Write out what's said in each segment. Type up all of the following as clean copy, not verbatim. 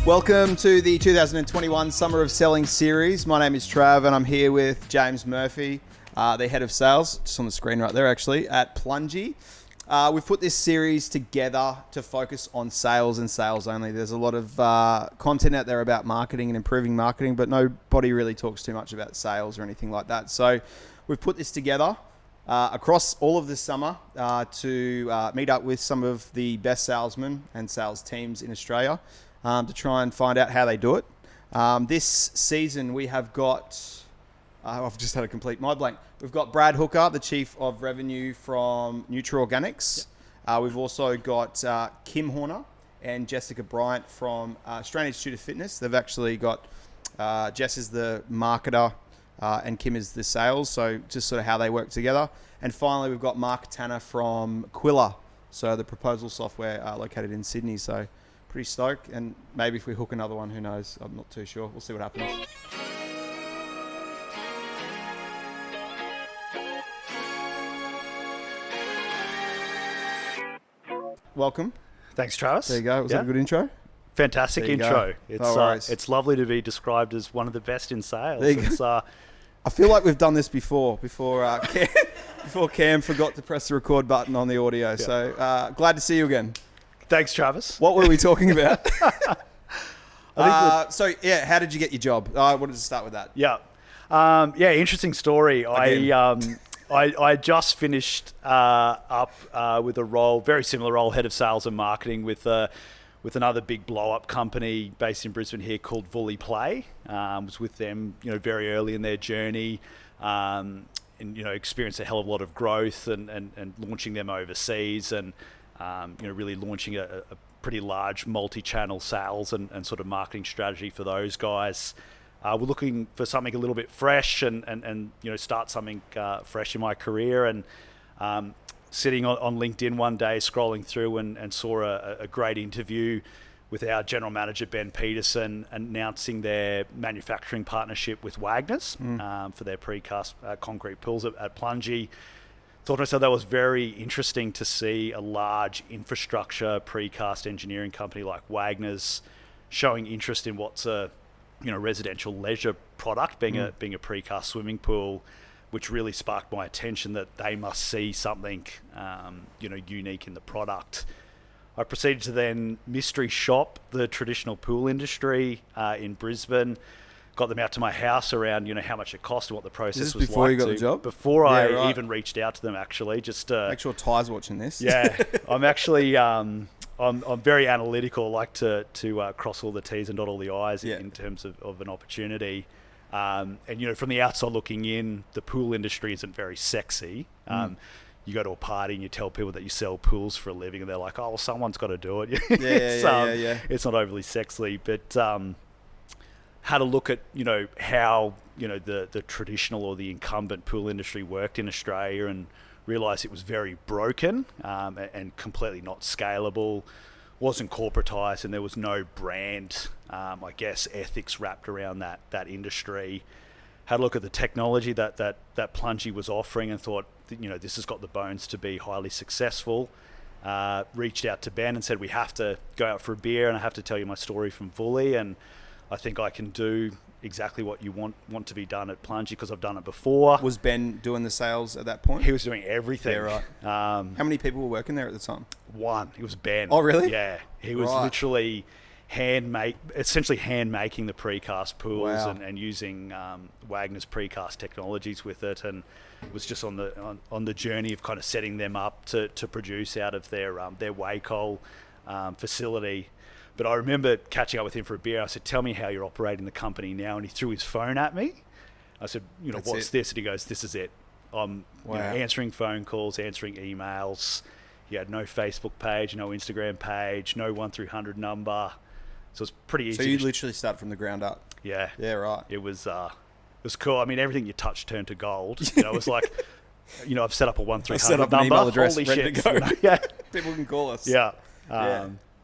Welcome to the 2021 Summer of Selling series. My name is Trav and I'm here with James Murphy, the head of sales, just on the screen right there actually, at Plungie. We've put this series together to focus on sales and sales only. There's a lot of content out there about marketing and improving marketing, but nobody really talks too much about sales or anything like that. So we've put this together across all of this summer to meet up with some of the best salesmen and sales teams in Australia to try and find out how they do it. This season we have got, I've just had a complete mind blank. We've got Brad Hooker, the Chief of Revenue from Nutra-Organics. We've also got Kim Horner and Jessica Bryant from Australian Institute of Fitness. They've actually got, Jess is the marketer and Kim is the sales, so just sort of how they work together. And finally, we've got Mark Tanner from Quilla, so the proposal software located in Sydney. So pretty stoked, and maybe if we hook another one, who knows? I'm not too sure. We'll see what happens. Welcome. Thanks, Travis. There you go. Was that a good intro? Fantastic intro. Go. It's lovely to be described as one of the best in sales. I feel like we've done this before Cam forgot to press the record button on the audio. Yeah. So glad to see you again. Thanks, Travis. What were we talking about? How did you get your job? I wanted to start with that. Interesting story. I just finished up with a role, very similar role, head of sales and marketing with another big blow-up company based in Brisbane here called Vully Play. Was with them, very early in their journey, and experienced a hell of a lot of growth and launching them overseas and really launching a pretty large multi-channel sales and sort of marketing strategy for those guys. We're looking for something a little bit fresh and start something fresh in my career. And sitting on LinkedIn one day, scrolling through and saw a great interview with our general manager, Ben Peterson, announcing their manufacturing partnership with Wagners for their precast concrete pools at Plungie. Thought to myself that was very interesting to see a large infrastructure precast engineering company like Wagners showing interest in what's a residential leisure product, being a precast swimming pool, which really sparked my attention that they must see something unique in the product. I proceeded to then mystery shop the traditional pool industry in Brisbane. Got them out to my house around, how much it cost and what the process was like. Before you got the job? Before I even reached out to them, actually, just to make sure Ty's watching this. Yeah, I'm actually I'm very analytical. I like to cross all the T's and dot all the I's in terms of an opportunity. And from the outside looking in, the pool industry isn't very sexy. You go to a party and you tell people that you sell pools for a living, and they're like, "Oh, well, someone's got to do it." It's not overly sexy, but had a look at how the traditional or the incumbent pool industry worked in Australia and realised it was very broken and completely not scalable, wasn't corporatised, and there was no brand ethics wrapped around that industry. Had a look at the technology that Plungie was offering and thought this has got the bones to be highly successful. Reached out to Ben and said, we have to go out for a beer and I have to tell you my story from Vully, and I think I can do exactly what you want to be done at Plungie because I've done it before. Was Ben doing the sales at that point? He was doing everything. Yeah, right. How many people were working there at the time? One. It was Ben. Oh, really? Yeah. He was literally essentially hand making the precast pools and using Wagner's precast technologies with it, and was just on the journey of kind of setting them up to produce out of their Wacol facility. But I remember catching up with him for a beer. I said, "Tell me how you're operating the company now." And he threw his phone at me. I said, "What's this?" And he goes, "This is it. I'm answering phone calls, answering emails." He had no Facebook page, no Instagram page, no 1 through 100 number. So it's pretty easy. So you literally started from the ground up. Yeah. Yeah, right. It was cool. I mean, everything you touch turned to gold. It was like, I've set up a 1 through 100 set up number. An email address, holy ready shit. to go. Yeah. People can call us. Yeah.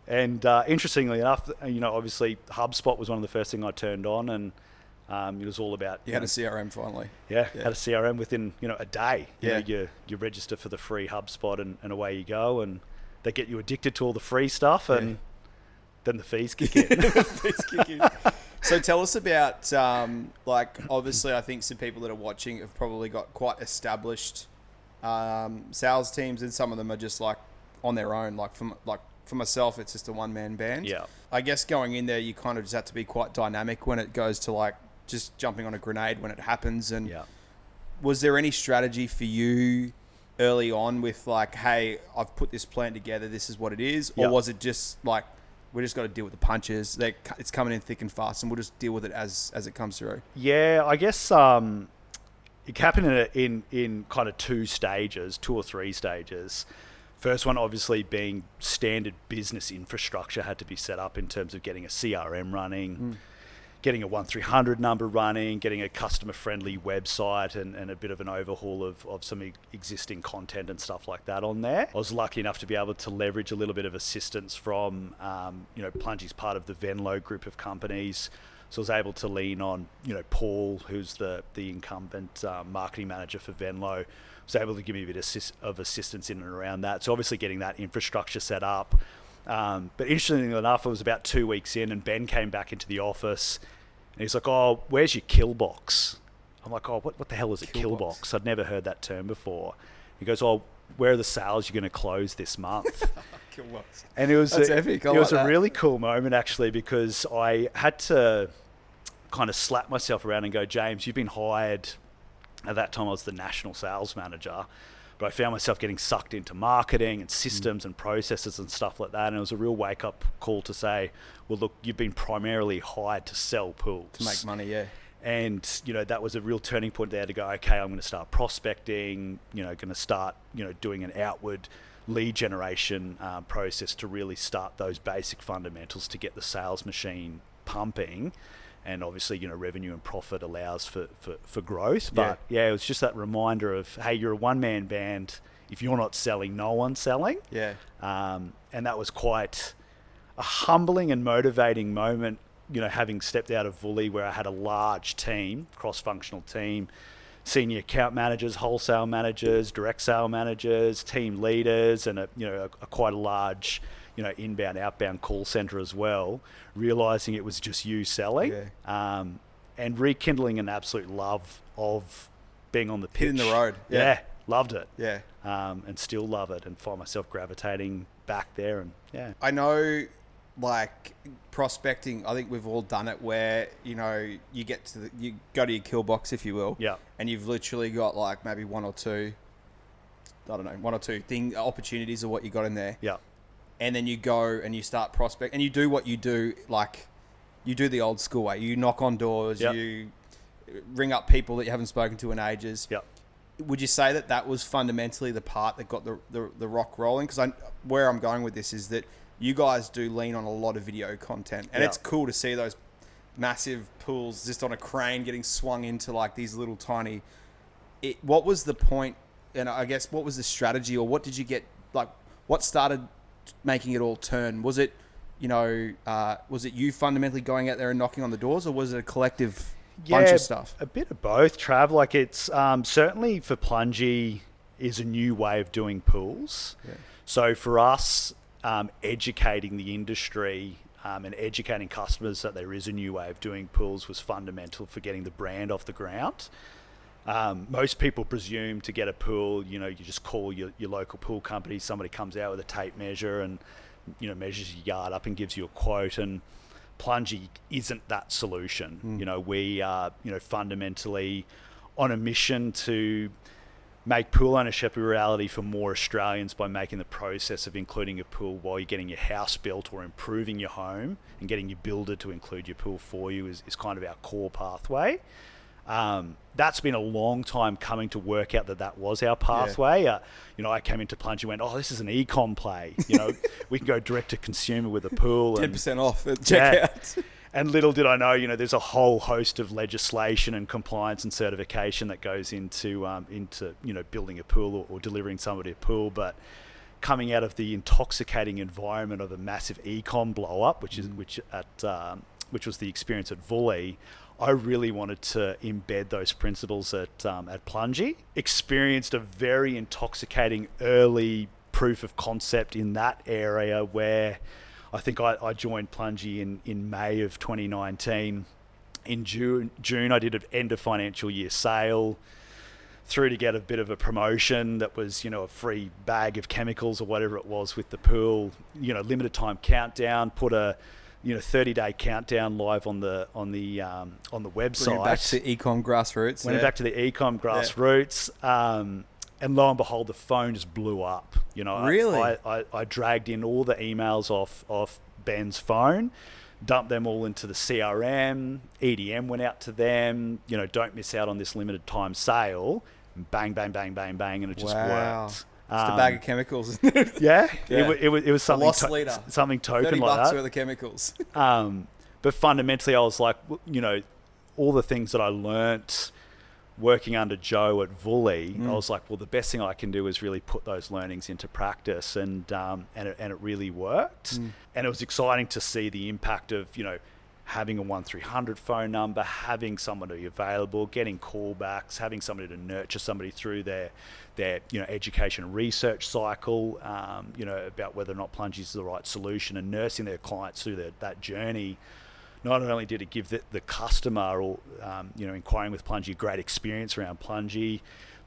And interestingly enough, obviously HubSpot was one of the first things I turned on, and it was all about... You had a CRM finally. Yeah, had a CRM within, a day. You register for the free HubSpot and away you go, and they get you addicted to all the free stuff, and then the fees kick in. So tell us about, obviously I think some people that are watching have probably got quite established sales teams, and some of them are just like on their own. For myself, it's just a one-man band. Yeah. I guess going in there, you kind of just have to be quite dynamic when it goes to like just jumping on a grenade when it happens. And was there any strategy for you early on with like, hey, I've put this plan together, this is what it is? Or was it just like, we just got to deal with the punches, it's coming in thick and fast and we'll just deal with it as it comes through? Yeah, I guess it happened in kind of two or three stages. First one obviously being standard business infrastructure had to be set up in terms of getting a CRM running, getting a 1-300 number running, getting a customer-friendly website and a bit of an overhaul of some existing content and stuff like that on there. I was lucky enough to be able to leverage a little bit of assistance from, Plungie's part of the Venlo group of companies. So I was able to lean on, Paul, who's the incumbent marketing manager for Venlo, was able to give me a bit of assistance in and around that. So obviously getting that infrastructure set up. But interestingly enough, it was about 2 weeks in and Ben came back into the office and he's like, oh, where's your kill box? I'm like, oh, what the hell is a kill box? I'd never heard that term before. He goes, oh, where are the sales you're going to close this month? Kill box. And it was epic. It was a really cool moment actually, because I had to kind of slap myself around and go, James, you've been hired. At that time, I was the national sales manager, but I found myself getting sucked into marketing and systems and processes and stuff like that. And it was a real wake-up call to say, well, look, you've been primarily hired to sell pools. To make money, yeah. And, that was a real turning point there to go, okay, I'm going to start prospecting, going to start, doing an outward lead generation process to really start those basic fundamentals to get the sales machine pumping. And obviously, revenue and profit allows for growth. But it was just that reminder of, hey, you're a one-man band. If you're not selling, no one's selling. Yeah. And that was quite a humbling and motivating moment, having stepped out of Vully where I had a large team, cross-functional team, senior account managers, wholesale managers, direct sale managers, team leaders, and quite a large inbound, outbound call center as well, realizing it was just you selling, and rekindling an absolute love of being on the pitch. Hitting the road. Yeah, loved it. Yeah. And still love it and find myself gravitating back there. And I know, like, prospecting, I think we've all done it where, you go to your kill box, if you will. Yeah. And you've literally got like maybe one or two opportunities of what you got in there. Yeah. And then you go and you start prospect and you do what you do, like you do the old school way. You knock on doors, you ring up people that you haven't spoken to in ages. Yep. Would you say that was fundamentally the part that got the rock rolling? Because where I'm going with this is that you guys do lean on a lot of video content, and it's cool to see those massive pools just on a crane getting swung into like these little tiny. What was the point, and I guess what was the strategy, or what did you get? Like, what started making it all turn? Was it, was it you fundamentally going out there and knocking on the doors, or was it a collective bunch of stuff? A bit of both, Trav. Like, it's certainly for Plungie is a new way of doing pools. Yeah. So for us, educating the industry and educating customers that there is a new way of doing pools was fundamental for getting the brand off the ground. Most people presume to get a pool, you just call your local pool company, somebody comes out with a tape measure and, measures your yard up and gives you a quote. And Plungie isn't that solution. We are, fundamentally on a mission to make pool ownership a reality for more Australians by making the process of including a pool while you're getting your house built or improving your home and getting your builder to include your pool for you is kind of our core pathway. That's been a long time coming to work out that was our pathway. I came into Plunge and went, oh, this is an e-com play. We can go direct to consumer with a pool. 10% off at checkout. And little did I know, there's a whole host of legislation and compliance and certification that goes into building a pool or delivering somebody a pool. But coming out of the intoxicating environment of a massive e-com blow up, which was the experience at Vully, I really wanted to embed those principles at Plungie. Experienced a very intoxicating early proof of concept in that area where I think I joined Plungie in May of 2019. In June, I did an end of financial year sale through to get a bit of a promotion that was, a free bag of chemicals or whatever it was with the pool, limited time countdown, put a 30-day countdown live on the website. Bring it back to ecom grassroots. Went back to the ecom grassroots. And lo and behold, the phone just blew up. Really? I dragged in all the emails off Ben's phone, dumped them all into the CRM. EDM went out to them. Don't miss out on this limited time sale. And bang, bang, bang, bang, bang, and it just worked. Just a bag of chemicals. Yeah. It was something something token like that. $30 worth of chemicals. But fundamentally, I was like, all the things that I learnt working under Joe at Vully, I was like, well, the best thing I can do is really put those learnings into practice, and it really worked. And it was exciting to see the impact of having a 1300 phone number, having somebody available, getting callbacks, having somebody to nurture somebody through their education and research cycle, about whether or not Plungies is the right solution, and nursing their clients through that journey. Not only did it give the customer or, inquiring with Plungie a great experience around Plungie,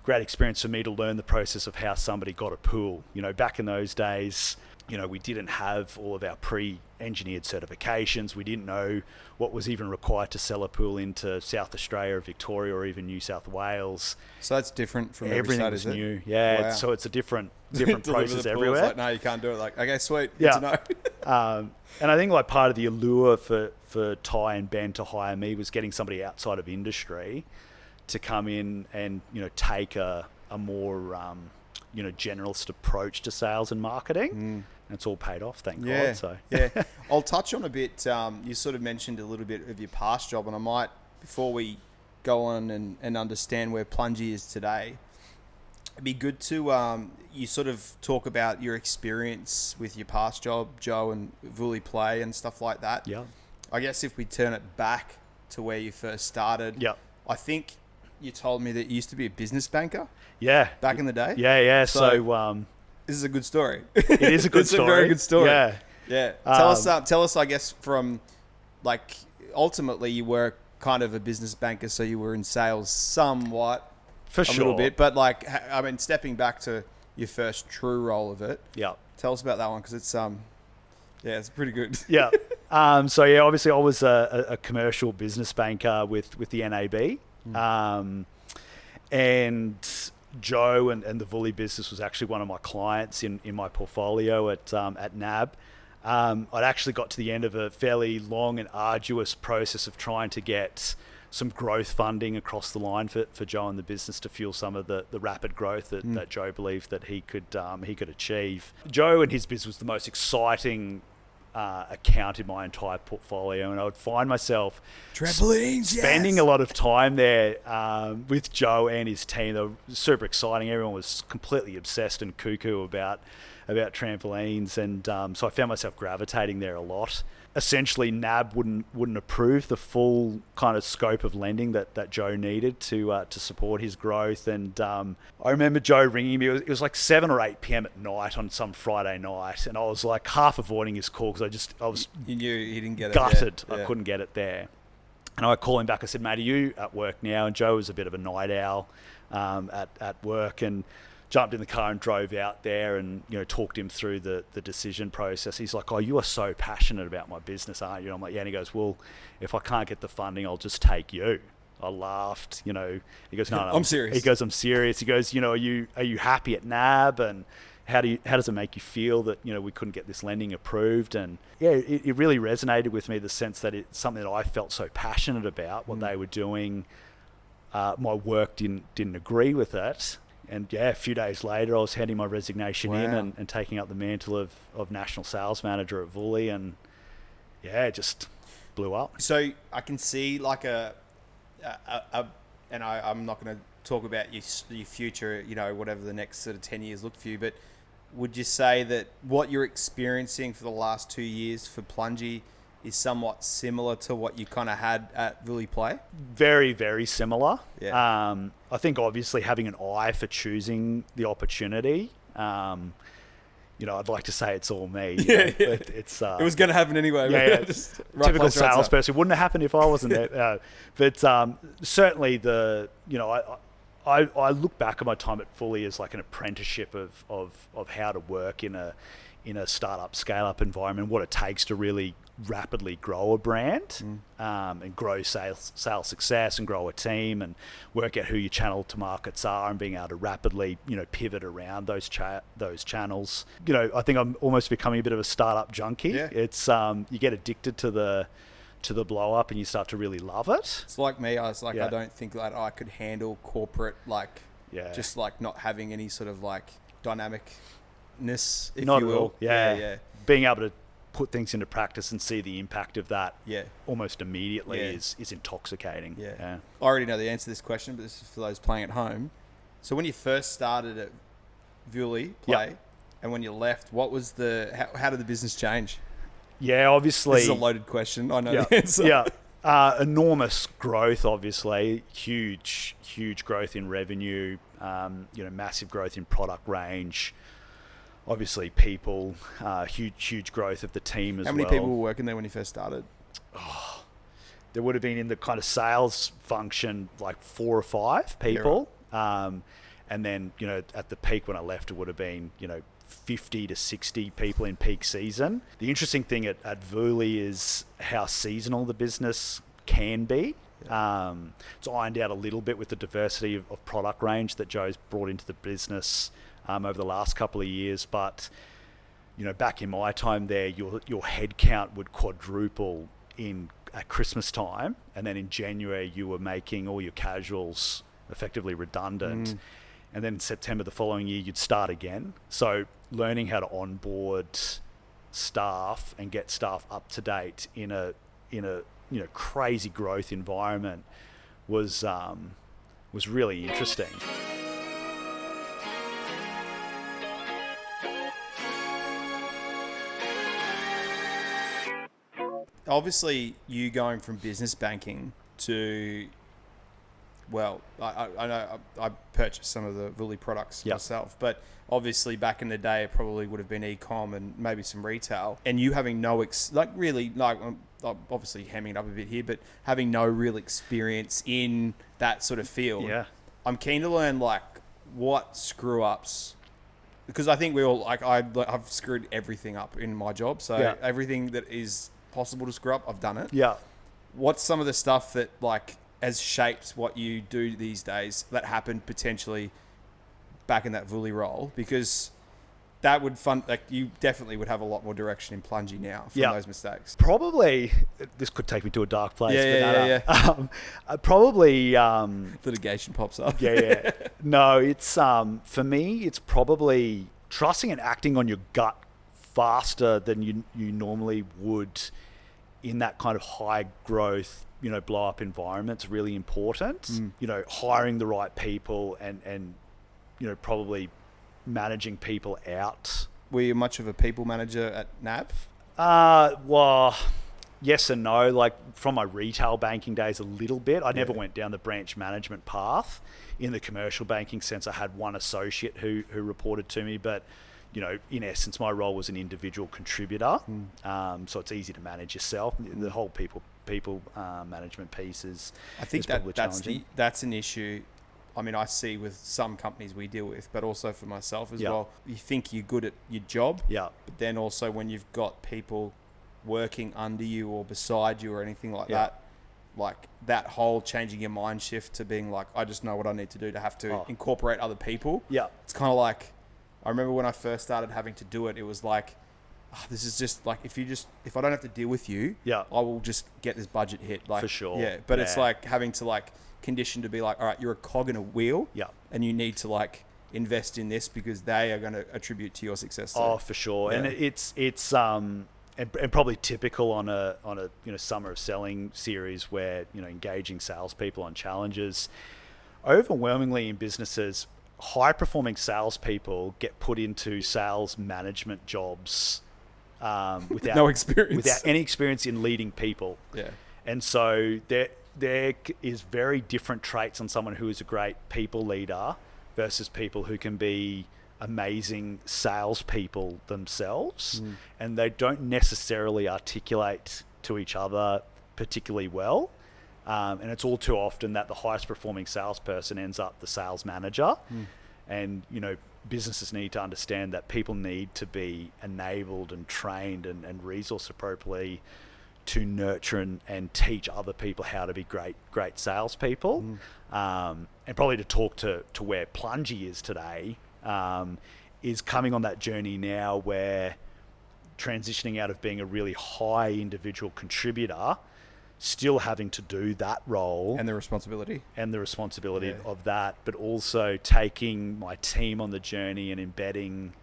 great experience for me to learn the process of how somebody got a pool. Back in those days, we didn't have all of our pre-engineered certifications. We didn't know what was even required to sell a pool into South Australia or Victoria or even New South Wales. So that's different from every Everything state, was is new. it? Yeah, Wow. So it's a different process everywhere. Like, no, you can't do it. Like, okay, sweet. Good to know. And I think part of the allure for Ty and Ben to hire me was getting somebody outside of industry to come in and take a more generalist approach to sales and marketing. And it's all paid off, thank God. So I'll touch on a bit. You sort of mentioned a little bit of your past job, and I might, before we go on and understand where Plungie is today, it'd be good to you sort of talk about your experience with your past job, Joe, and Vully Play and stuff like that. Yeah. I guess if we turn it back to where you first started, I think you told me that you used to be a business banker. Yeah. Back in the day. Yeah. So this is a good story. It is a good it's story. a very good story. Yeah. Tell us, I guess, from ultimately you were kind of a business banker, so you were in sales somewhat. For a little bit, but stepping back to your first true role of it. Yeah. Tell us about that one, because it's it's pretty good. Yeah. Obviously I was a commercial business banker with the NAB, and Joe and the Vully business was actually one of my clients in my portfolio at NAB. I'd actually got to the end of a fairly long and arduous process of trying to get some growth funding across the line for Joe and the business to fuel some of the rapid growth that Joe believed that he could achieve. Joe and his business was the most exciting account in my entire portfolio, and I would find myself spending a lot of time there with Joe and his team. They were super exciting. Everyone was completely obsessed and cuckoo about trampolines, and so I found myself gravitating there a lot. Essentially, NAB wouldn't approve the full kind of scope of lending that Joe needed to support his growth. And I remember Joe ringing me. It was like 7 or 8 p.m. at night on some Friday night, and I was like half avoiding his call because I was you knew he didn't get gutted. Yeah. I couldn't get it there. And I called him back. I said, "Mate, are you at work now?" And Joe was a bit of a night owl at work, and jumped in the car and drove out there and talked him through the decision process. He's like, "Oh, you are so passionate about my business, aren't you?" And I'm like, "Yeah." And he goes, "Well, if I can't get the funding, I'll just take you." I laughed. He goes, "No, I'm serious." He goes, "I'm serious." He goes, "Are you happy at NAB? And how does it make you feel that we couldn't get this lending approved?" And yeah, it really resonated with me, the sense that it's something that I felt so passionate about, what they were doing. My work didn't agree with it. And yeah, a few days later, I was handing my resignation in and taking up the mantle of national sales manager at Vully, and it just blew up. So I can see and I'm not going to talk about your future, whatever the next sort of 10 years look for you, but would you say that what you're experiencing for the last 2 years for Plungie is somewhat similar to what you kind of had at Vully Play? Very, very similar. Yeah. I think obviously having an eye for choosing the opportunity. I'd like to say it's all me. Yeah. But it's it was going to happen anyway. Yeah. Just Typical salesperson. It wouldn't have happened if I wasn't there. But certainly I look back at my time at Fully as like an apprenticeship of how to work in a startup scale-up environment, what it takes to really rapidly grow a brand and grow sales success and grow a team and work out who your channel to markets are and being able to rapidly pivot around those channels. I think I'm almost becoming a bit of a startup junkie. It's you get addicted to the blow up and you start to really love it. It's like me. I was like, I don't think that I could handle corporate, just like not having any sort of like dynamicness, if Not you at will. all. Yeah. Being able to put things into practice and see the impact of that almost immediately is intoxicating. I already know the answer to this question, but this is for those playing at home. So when you first started at Vully Play and when you left, what was how did the business change? Yeah, obviously. This is a loaded question. I know the answer. Enormous growth, obviously. Huge growth in revenue, massive growth in product range. Obviously, people, huge growth of the team as well. How many people were working there when you first started? There would have been in the kind of sales function like 4 or 5 people. Yeah, right. And then, at the peak when I left, it would have been, 50 to 60 people in peak season. The interesting thing at Vully is how seasonal the business can be. It's ironed out a little bit with the diversity of product range that Joe's brought into the business over the last couple of years, but back in my time there, your headcount would quadruple at Christmas time, and then in January you were making all your casuals effectively redundant, and then in September the following year you'd start again. So learning how to onboard staff and get staff up to date in a crazy growth environment was really interesting. Obviously, you going from business banking to, well, I know I purchased some of the Vully products myself, but obviously back in the day, it probably would have been e-com and maybe some retail. And you having I'm obviously hemming it up a bit here, but having no real experience in that sort of field. Yeah. I'm keen to learn what screw ups, because I think we all I've screwed everything up in my job. So everything that is possible to screw up, I've done it. Yeah. What's some of the stuff that has shaped what you do these days that happened potentially back in that Vully role? Because that would you definitely would have a lot more direction in Plungie now from those mistakes. Probably, this could take me to a dark place. Probably litigation pops up. No, it's for me, it's probably trusting and acting on your gut faster than you normally would in that kind of high growth, blow up environment is really important. Hiring the right people and probably managing people out. Were you much of a people manager at NAB? Well, yes and no. From my retail banking days, a little bit. I never went down the branch management path. In the commercial banking sense, I had one associate who reported to me, but in essence, my role was an individual contributor. So it's easy to manage yourself. The whole people management piece is, I think probably challenging. That's an issue. I mean, I see with some companies we deal with, but also for myself as well. You think you're good at your job, but then also when you've got people working under you or beside you or anything like that, that whole changing your mind shift to being I just know what I need to do to have to incorporate other people. It's kind of I remember when I first started having to do it, it was this is just if I don't have to deal with you, I will just get this budget hit. For sure. Yeah. But it's having to condition to be all right, you're a cog in a wheel. And you need to invest in this because they are going to attribute to your success. Oh, for sure. Yeah. And it's and probably typical on a summer of selling series where, engaging salespeople on challenges. Overwhelmingly in businesses, high-performing salespeople get put into sales management jobs without no experience, without any experience in leading people. Yeah, and so there is very different traits on someone who is a great people leader versus people who can be amazing salespeople themselves, and they don't necessarily articulate to each other particularly well. And it's all too often that the highest performing salesperson ends up the sales manager. And, businesses need to understand that people need to be enabled and trained and resourced appropriately to nurture and teach other people how to be great salespeople. And probably to talk to where Plungie is today, is coming on that journey now where transitioning out of being a really high individual contributor, still having to do that role And the responsibility of that, but also taking my team on the journey and embedding,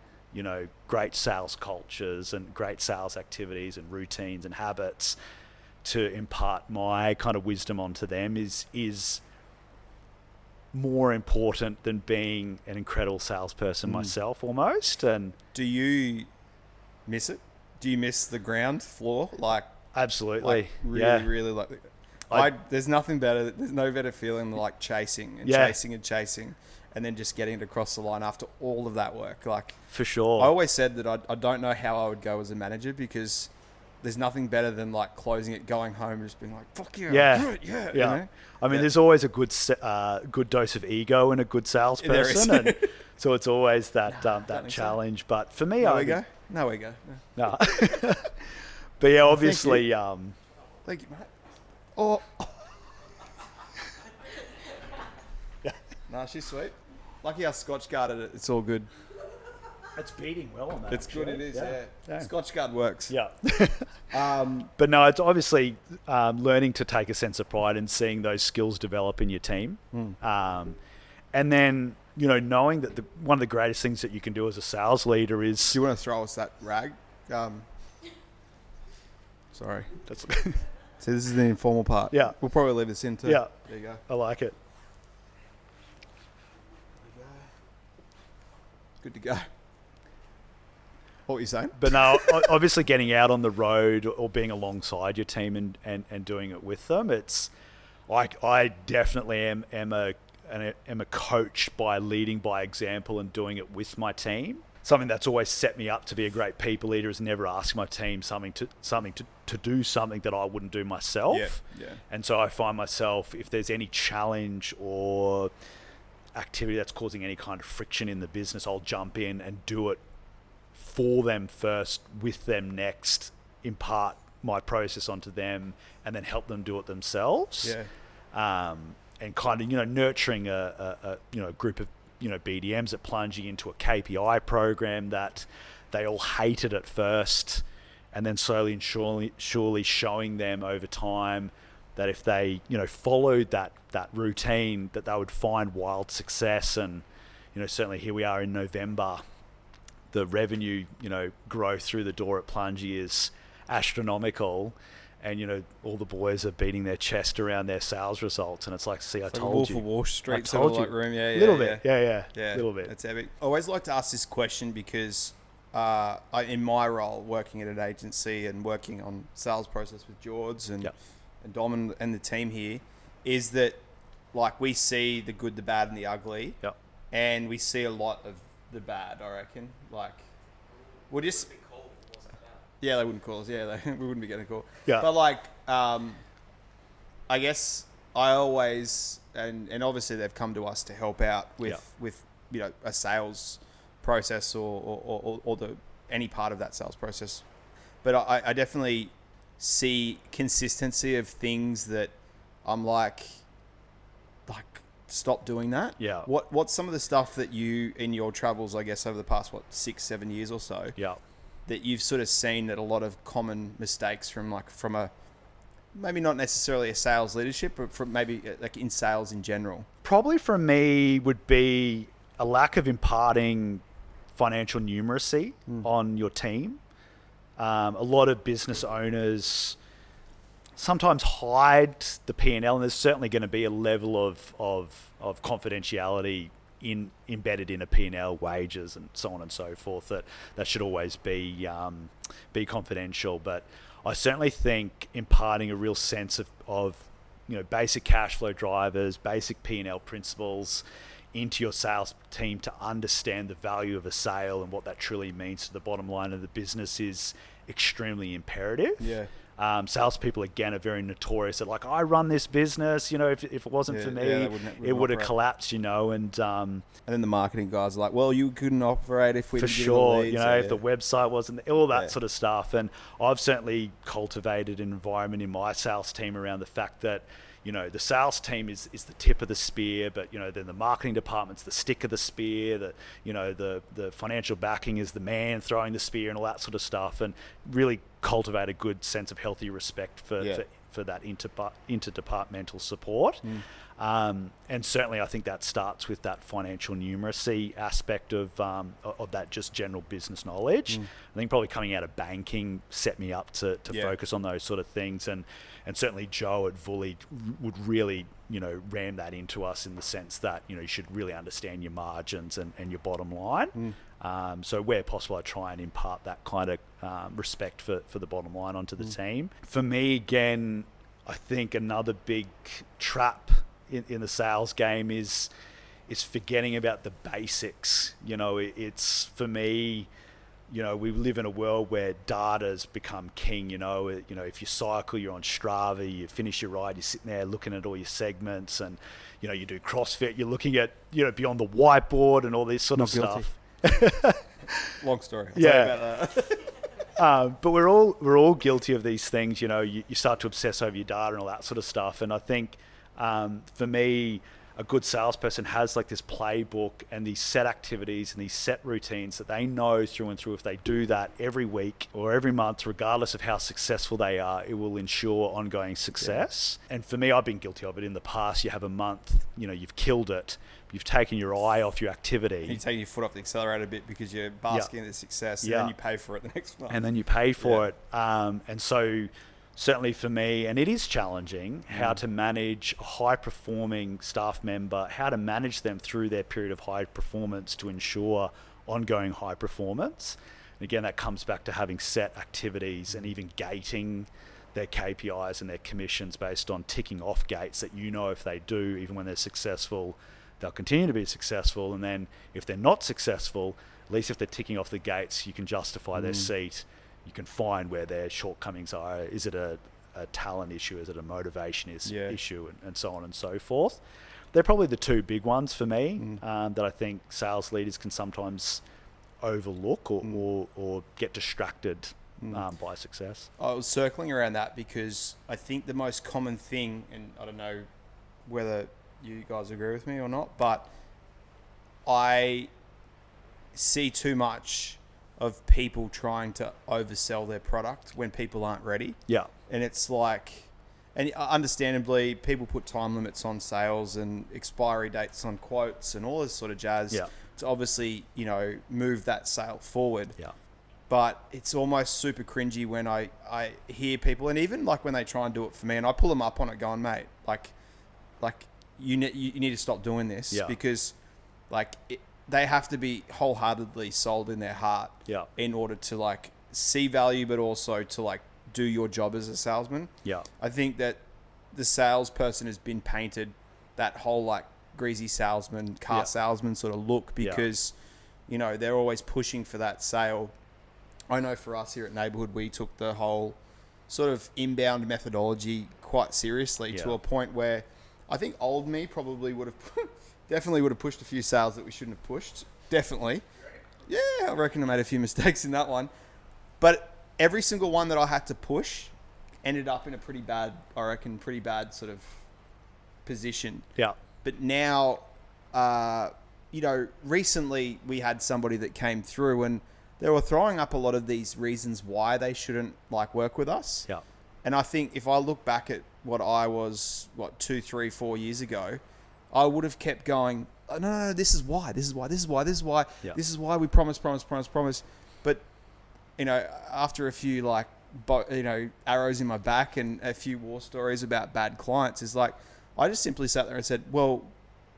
great sales cultures and great sales activities and routines and habits to impart my kind of wisdom onto them is more important than being an incredible salesperson myself almost. And do you miss it? Do you miss the ground floor? Absolutely. Really there's nothing better. There's no better feeling than chasing and chasing and then just getting it across the line after all of that work. For sure. I always said that I don't know how I would go as a manager, because there's nothing better than closing it, going home, and just being like, fuck yeah. Yeah. I mean, there's always a good dose of ego in a good salesperson. And so it's always that challenge. So. But for me, No ego. No. But yeah, obviously. Thank you, mate. Oh. Nah, she's sweet. Lucky I Scotch guarded it. It's all good. It's beating well on that. It's good. It is. Yeah. Scotch guard works. Yeah. But no, it's obviously learning to take a sense of pride and seeing those skills develop in your team, and then knowing that one of the greatest things that you can do as a sales leader is. Do you want to throw us that rag? Sorry. So this is the informal part. Yeah. We'll probably leave this in too. Yeah. There you go. I like it. Good to go. What were you saying? But no, obviously getting out on the road or being alongside your team and doing it with them, it's I definitely am a coach by leading by example and doing it with my team. Something that's always set me up to be a great people leader is never ask my team to do something that I wouldn't do myself. Yeah. And so I find myself, if there's any challenge or activity that's causing any kind of friction in the business, I'll jump in and do it for them first, with them next, impart my process onto them, and then help them do it themselves. Yeah. And kind of nurturing a group of BDMs at Plungie into a KPI program that they all hated at first, and then slowly and surely showing them over time that if they followed that routine, that they would find wild success. And certainly here we are in November, the revenue growth through the door at Plungie is astronomical, and all the boys are beating their chest around their sales results, and it's like, see, I told you. Wolf of Wall Street, I told you. room, yeah, a little bit, yeah, a little bit. It's epic. I always like to ask this question because, in my role, working at an agency and working on sales process with George and Dom and the team here, is that we see the good, the bad, and the ugly, and we see a lot of the bad. I reckon, we'll just. Yeah, they wouldn't call us. Yeah, we wouldn't be getting a call. Yeah. But I guess I always, and obviously they've come to us to help out with a sales process or any part of that sales process. But I definitely see consistency of things that I'm like stop doing that. Yeah. What's some of the stuff that you, in your travels, I guess over the past 6-7 years or so, that you've sort of seen that a lot of common mistakes from a maybe not necessarily a sales leadership, but from maybe in sales in general? Probably for me would be a lack of imparting financial numeracy on your team. A lot of business owners sometimes hide the P&L, and there's certainly going to be a level of confidentiality embedded in a P&L, wages and so on and so forth, that should always be confidential. But I certainly think imparting a real sense of basic cash flow drivers, basic P&L principles into your sales team to understand the value of a sale and what that truly means to the bottom line of the business is extremely imperative. Yeah. Salespeople, again, are very notorious. They're like, I run this business, if it wasn't for me, it would have collapsed, and then the marketing guys are like, well, you couldn't operate if we for didn't sure, give you the leads, if the website wasn't, all that sort of stuff. And I've certainly cultivated an environment in my sales team around the fact that, the sales team is the tip of the spear, but, then the marketing department's the stick of the spear, the financial backing is the man throwing the spear and all that sort of stuff, and really cultivate a good sense of healthy respect for that interdepartmental support. And certainly I think that starts with that financial numeracy aspect of that just general business knowledge. I think probably coming out of banking set me up to focus on those sort of things, and certainly Joe at Vully would really ram that into us in the sense that you should really understand your margins and your bottom line. So where possible, I try and impart that kind of respect for the bottom line onto the team. For me, again, I think another big trap in the sales game is forgetting about the basics. It's, for me, we live in a world where data's become king. If you cycle, you're on Strava, you finish your ride, you're sitting there looking at all your segments, and you do CrossFit, you're looking at beyond the whiteboard and all this sort of stuff. Long story. I'll tell you about that. But we're all guilty of these things. You start to obsess over your data and all that sort of stuff. And I think for me, a good salesperson has like this playbook and these set activities and these set routines that they know through and through. If they do that every week or every month, regardless of how successful they are, it will ensure ongoing success. And for me, I've been guilty of it in the past. You have a month, you've killed it. You've taken your eye off your activity. You're taking your foot off the accelerator a bit because you're basking in the success, and then you pay for it the next month. And then you pay for it. And so certainly for me, and it is challenging, how to manage a high-performing staff member, how to manage them through their period of high performance to ensure ongoing high performance. And again, that comes back to having set activities and even gating their KPIs and their commissions based on ticking off gates that if they do, even when they're successful, they'll continue to be successful. And then if they're not successful, at least if they're ticking off the gates, you can justify their seat. You can find where their shortcomings are. Is it a talent issue? Is it a motivation issue? And so on and so forth. They're probably the two big ones for me that I think sales leaders can sometimes overlook or get distracted by success. I was circling around that because I think the most common thing, and I don't know whether you guys agree with me or not, but I see too much of people trying to oversell their product when people aren't ready. Yeah. And it's like, and understandably, people put time limits on sales and expiry dates on quotes and all this sort of jazz to obviously, move that sale forward. Yeah. But it's almost super cringy when I hear people, and even like when they try and do it for me, and I pull them up on it going, mate, like you need to stop doing this because they have to be wholeheartedly sold in their heart in order to like see value, but also to like do your job as a salesman. Yeah. I think that the salesperson has been painted that whole like greasy salesman, car salesman sort of look because, they're always pushing for that sale. I know for us here at Neighbourhood, we took the whole sort of inbound methodology quite seriously to a point where I think old me probably would have definitely would have pushed a few sales that we shouldn't have pushed. Definitely. Yeah, I reckon I made a few mistakes in that one. But every single one that I had to push ended up in a pretty bad sort of position. Yeah. But now, recently we had somebody that came through and they were throwing up a lot of these reasons why they shouldn't work with us. Yeah. And I think if I look back at what I was, 2, 3, 4 years ago, I would have kept going, oh, no, this is why. Yeah. This is why we promise. But, after a few arrows in my back and a few war stories about bad clients, is like, I just simply sat there and said, well,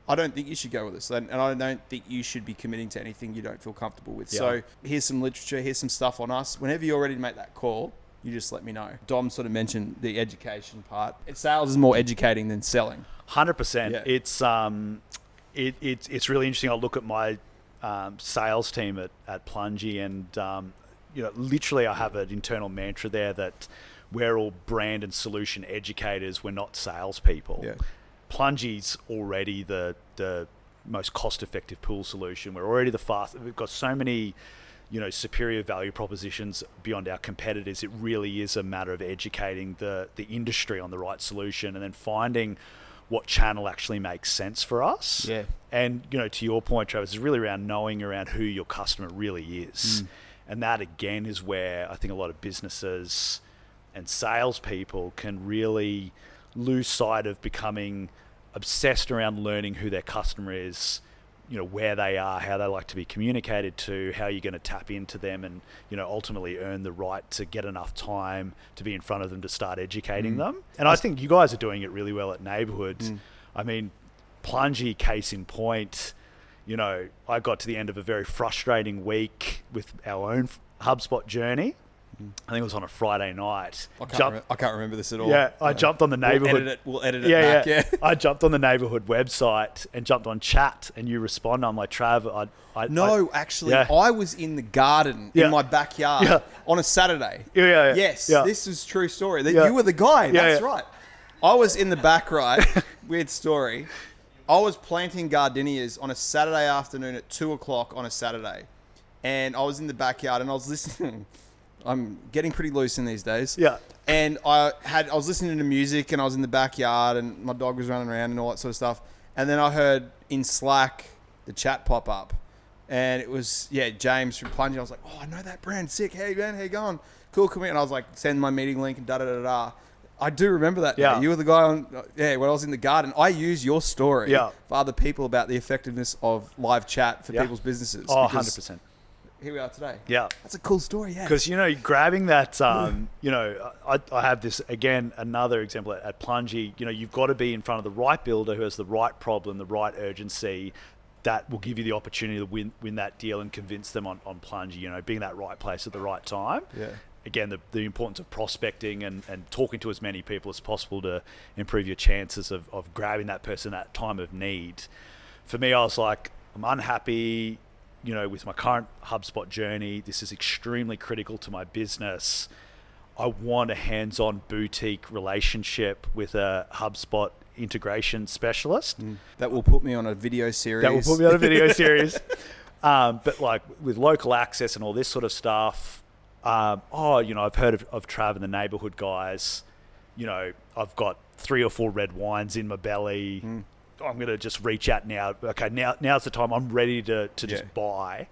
I don't think you should go with this. And I don't think you should be committing to anything you don't feel comfortable with. Yeah. So here's some literature, here's some stuff on us. Whenever you're ready to make that call, you just let me know. Dom sort of mentioned the education part. Sales is more educating than selling. 100%. Yeah. it's really interesting. I look at my sales team at Plungie, and literally I have an internal mantra there that we're all brand and solution educators. We're not salespeople. Yeah. Plungie's already the most cost-effective pool solution. We're already the fastest. We've got so many, superior value propositions beyond our competitors. It really is a matter of educating the industry on the right solution, and then finding what channel actually makes sense for us. Yeah. And, to your point, Travis, is really around knowing around who your customer really is. And that, again, is where I think a lot of businesses and salespeople can really lose sight of becoming obsessed around learning who their customer is, where they are, how they like to be communicated to, how you're going to tap into them, and, ultimately earn the right to get enough time to be in front of them to start educating them. And I think you guys are doing it really well at Neighbourhoods. I mean, Plungie, case in point, I got to the end of a very frustrating week with our own Hubspot Journey. I think it was on a Friday night. I can't remember this at all. Yeah, I jumped on the Neighbourhood. We'll edit it back. Yeah. I jumped on the Neighbourhood website and jumped on chat, and you respond. I'm like, Trav, I was in the garden in my backyard on a Saturday. Yeah. Yes, this is a true story. You were the guy. That's right. I was in the back right. Weird story. I was planting gardenias on a Saturday afternoon at 2:00 on a Saturday, and I was in the backyard and I was listening. I'm getting pretty loose in these days. Yeah. And I was listening to music, and I was in the backyard, and my dog was running around and all that sort of stuff. And then I heard in Slack the chat pop up, and it was James from Plungie. I was like, oh, I know that brand. Sick. Hey man, how you going? Cool, come in. And I was like, send my meeting link and da da da da. I do remember that. Yeah. Day. You were the guy when I was in the garden. I use your story for other people about the effectiveness of live chat for people's businesses. Oh, 100%. Here we are today. Yeah. That's a cool story, yeah. Because, grabbing that, I have this, again, another example at Plungie. You've got to be in front of the right builder who has the right problem, the right urgency, that will give you the opportunity to win that deal and convince them on Plungie, being that right place at the right time. Yeah. Again, the importance of prospecting and talking to as many people as possible to improve your chances of grabbing that person at time of need. For me, I was like, I'm unhappy, with my current HubSpot journey. This is extremely critical to my business. I want a hands-on boutique relationship with a HubSpot integration specialist. That will put me on a video series. But like with local access and all this sort of stuff, I've heard of Trav and the Neighbourhood guys. I've got 3 or 4 red wines in my belly. I'm going to just reach out now. Okay, now's the time. I'm ready to just buy.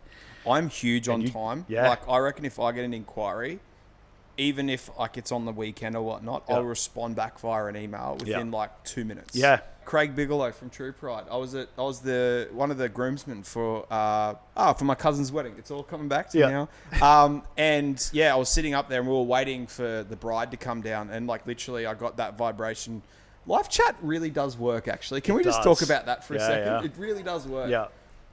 I'm huge on time. Yeah. Like, I reckon if I get an inquiry, even if it's on the weekend or whatnot, I'll respond back via an email within 2 minutes. Yeah. Craig Bigelow from True Pride. I was one of the groomsmen for my cousin's wedding. It's all coming back to me now. I was sitting up there and we were waiting for the bride to come down, and literally I got that vibration. Live chat really does work, actually. Can we just talk about that for a second? Yeah. It really does work. Yeah.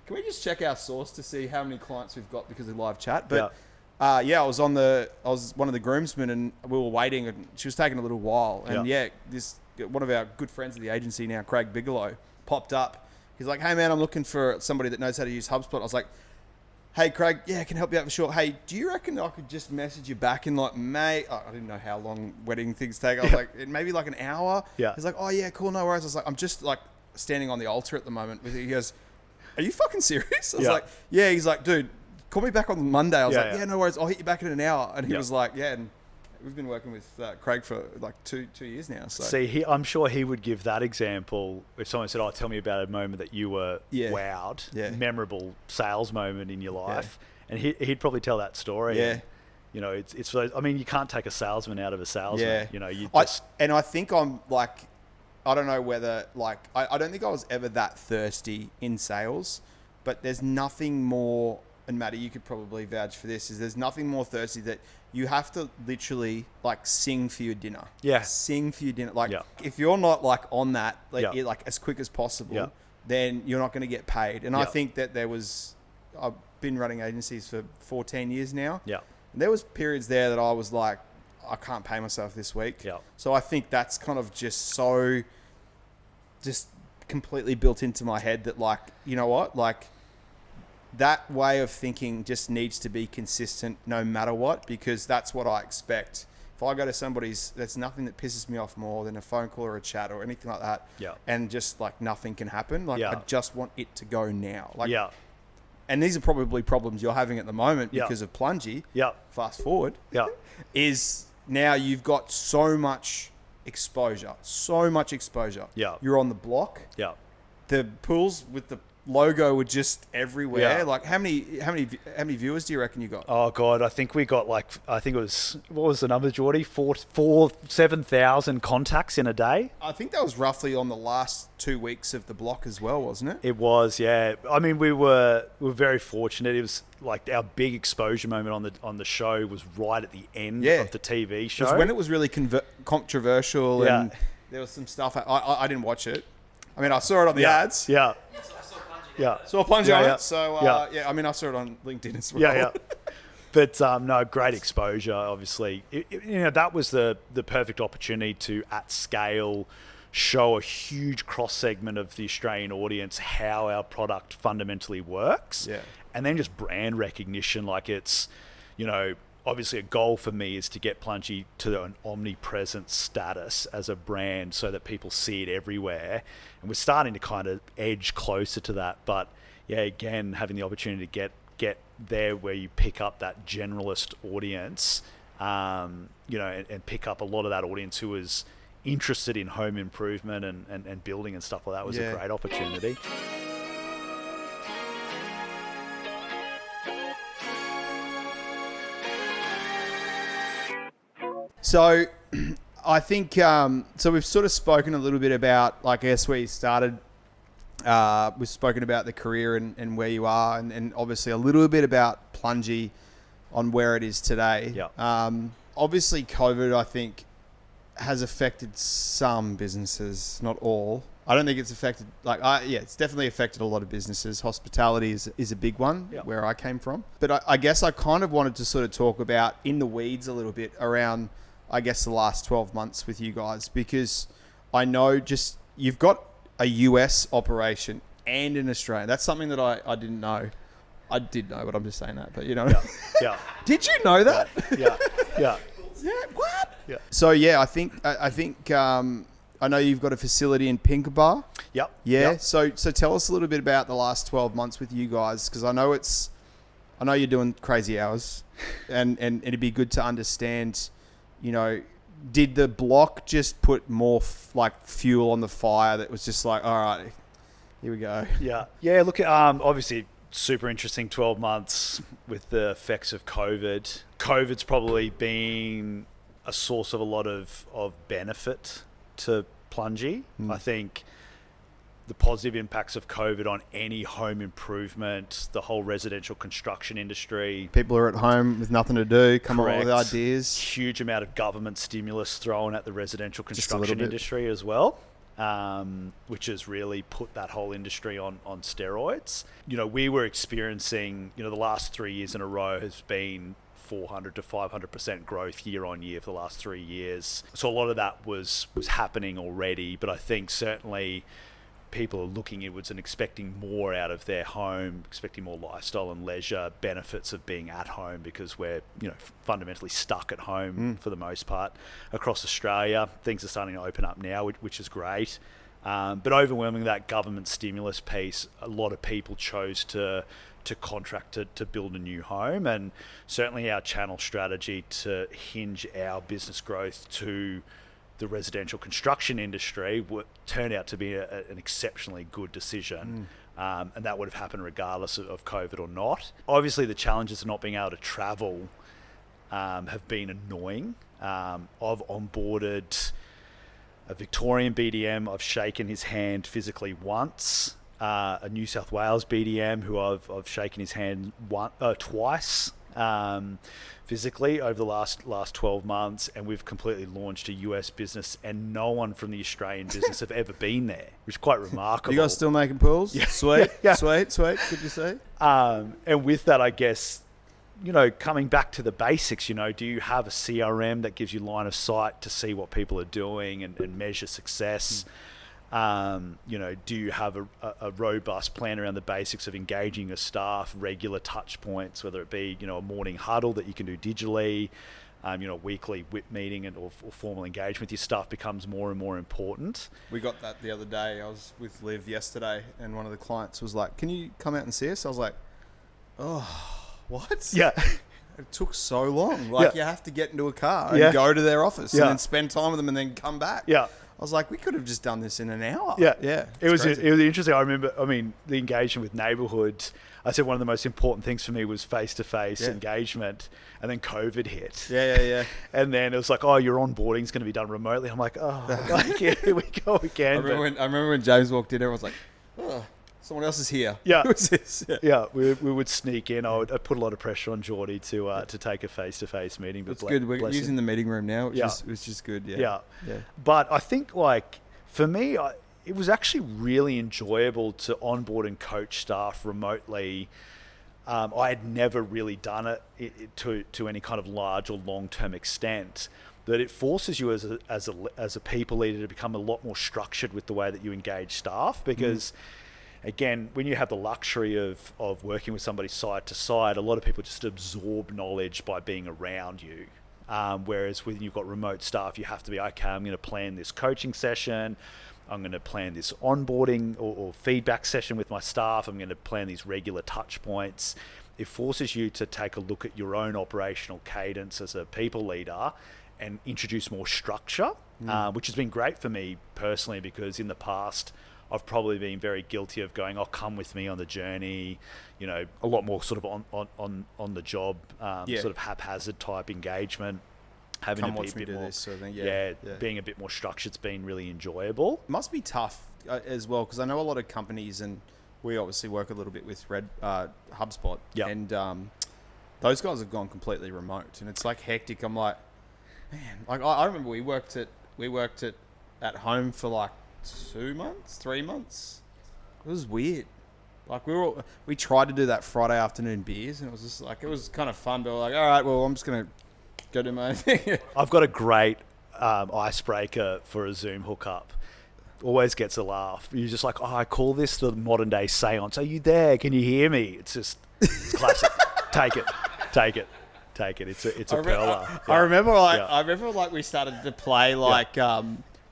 Can we just check our source to see how many clients we've got because of live chat? But I was one of the groomsmen, and we were waiting, and she was taking a little while. And this one of our good friends of the agency now, Craig Bigelow, popped up. He's like, "Hey man, I'm looking for somebody that knows how to use HubSpot." I was like, "Hey Craig, I can help you out for sure. Hey, do you reckon I could just message you back in May?" I didn't know how long wedding things take. I was like, maybe an hour. Yeah. He's like, "Oh yeah, cool, no worries." I was like, "I'm just standing on the altar at the moment." He goes, "Are you fucking serious?" I was like, "Yeah." He's like, "Dude, call me back on Monday." I was like, "Yeah, no worries. I'll hit you back in an hour." And he was like, "Yeah." And we've been working with Craig for 2 years now. So see, I'm sure he would give that example if someone said, "Oh, tell me about a moment that you were wowed, memorable sales moment in your life." And he'd probably tell that story. Yeah. And, it's. I mean, you can't take a salesman out of a salesman. Yeah. I think I'm I don't know whether I don't think I was ever that thirsty in sales, but there's nothing more. And Matty, you could probably vouch for this. There's nothing more thirsty that you have to literally sing for your dinner. Yeah. Sing for your dinner. If you're not on that, as quick as possible, then you're not going to get paid. And I think that I've been running agencies for 14 years now. Yeah. And there was periods there that I was like, I can't pay myself this week. Yeah. So I think that's kind of just completely built into my head that, like, you know what, like, that way of thinking just needs to be consistent no matter what, because that's what I expect. If I go to somebody's, there's nothing that pisses me off more than a phone call or a chat or anything like that. Yeah. And just like nothing can happen. Like, I just want it to go now. Like, and these are probably problems you're having at the moment because of Plungie. Fast forward. Is now you've got so much exposure. You're on the block. The pools with the logo were just everywhere. Like, how many viewers do you reckon you got? Oh God, I think we got what was the number, Geordie? 7,000 contacts in a day. I think that was roughly on the last 2 weeks of the block as well, wasn't it? It was, yeah. I mean, we were very fortunate. It was like our big exposure moment on the show was right at the end of the TV show. It was when it was really controversial and there was some stuff. I didn't watch it. I mean, I saw it on the ads. Saw Plungie on it. So, I mean, I saw it on LinkedIn as well. But, no, great exposure, obviously. That was the perfect opportunity to, at scale, show a huge cross-segment of the Australian audience how our product fundamentally works. And then just brand recognition, like it's, obviously a goal for me is to get Plungie to an omnipresent status as a brand so that people see it everywhere. And we're starting to kind of edge closer to that. But again, having the opportunity to get there where you pick up that generalist audience, and pick up a lot of that audience who is interested in home improvement and building and stuff like that was a great opportunity. So I think, so we've sort of spoken a little bit about, like, I guess where you started. We've spoken about the career and where you are, and obviously a little bit about Plungie on where it is today. Obviously COVID, I think, has affected some businesses, not all. I don't think it's affected, it's definitely affected a lot of businesses. Hospitality is a big one where I came from. But I guess I kind of wanted to sort of talk about in the weeds a little bit around, I guess, the last 12 months with you guys, because I know just you've got a US operation and an Australian. That's something that I didn't know. I did know, but I'm just saying that. But Did you know that? What? So I think I know you've got a facility in Pinkenba. So tell us a little bit about the last 12 months with you guys, because I know you're doing crazy hours, and it'd be good to understand. Did the block just put more fuel on the fire that was just like, all right, here we go? Look, obviously super interesting 12 months with the effects of COVID. COVID's probably been a source of a lot of benefit to Plungie. I think the positive impacts of COVID on any home improvement, the whole residential construction industry. People are at home with nothing to do, come up with ideas. Huge amount of government stimulus thrown at the residential construction industry as well, which has really put that whole industry on steroids. We were experiencing, the last 3 years in a row has been 400 to 500% growth year on year for the last 3 years. So a lot of that was happening already, but I think certainly people are looking inwards and expecting more out of their home, expecting more lifestyle and leisure benefits of being at home, because we're fundamentally stuck at home for the most part across Australia. Things are starting to open up now, which is great. But overwhelming that government stimulus piece, a lot of people chose to contract to build a new home, and certainly our channel strategy to hinge our business growth to the residential construction industry turned out to be an exceptionally good decision. And that would have happened regardless of COVID or not. Obviously, the challenges of not being able to travel have been annoying. I've onboarded a Victorian BDM. I've shaken his hand physically once. A New South Wales BDM who I've shaken his hand twice. Physically over the last 12 months, and we've completely launched a US business, and no one from the Australian business have ever been there, which is quite remarkable. You guys still making pools? Sweet. Good to see. And with that, I guess, coming back to the basics, do you have a CRM that gives you line of sight to see what people are doing and measure success? Do you have a robust plan around the basics of engaging your staff, regular touch points, whether it be, a morning huddle that you can do digitally, weekly whip meeting or formal engagement with your staff becomes more and more important. We got that the other day. I was with Liv yesterday and one of the clients was like, can you come out and see us? I was like, oh, what? Yeah. It took so long. Like, you have to get into a car and Yeah. go to their office Yeah. and then spend time with them and then come back. Yeah. I was like, we could have just done this in an hour. Yeah. Yeah. It was crazy. interesting. I remember, the engagement with neighborhood, I said one of the most important things for me was face-to-face engagement, and then COVID hit. Yeah. And then it was like, oh, your onboarding is going to be done remotely. I'm like, here we go again. I remember when James walked in, everyone was like, oh, someone else is here. Yeah. Who's this? Yeah, we would sneak in. I put a lot of pressure on Geordie to take a face-to-face meeting. But It's good. We're using the meeting room now, which is just good. Yeah. But I think, for me, it was actually really enjoyable to onboard and coach staff remotely. I had never really done it to any kind of large or long-term extent. That it forces you as a people leader to become a lot more structured with the way that you engage staff, because again, when you have the luxury of working with somebody side to side, a lot of people just absorb knowledge by being around you. Whereas when you've got remote staff, you have to be, okay, I'm going to plan this coaching session. I'm going to plan this onboarding or feedback session with my staff. I'm going to plan these regular touch points. It forces you to take a look at your own operational cadence as a people leader and introduce more structure, which has been great for me personally, because in the past, I've probably been very guilty of going, oh, come with me on the journey, a lot more sort of on the job, sort of haphazard type engagement. Having Come to be watch a me bit do more, this sort of thing. being a bit more structured's been really enjoyable. It must be tough as well, because I know a lot of companies, and we obviously work a little bit with Hubspot, and those guys have gone completely remote, and it's like hectic. I'm like, man, I remember we worked at home for like 2 months, 3 months. It was weird. Like we tried to do that Friday afternoon beers, and it was just like, it was kind of fun, but we're like, all right, well, I'm just gonna go do my own thing. I've got a great icebreaker for a Zoom hookup. Always gets a laugh. You're just like, oh, I call this the modern day seance. Are you there? Can you hear me? It's classic. Take it. It's a perler. I remember we started to play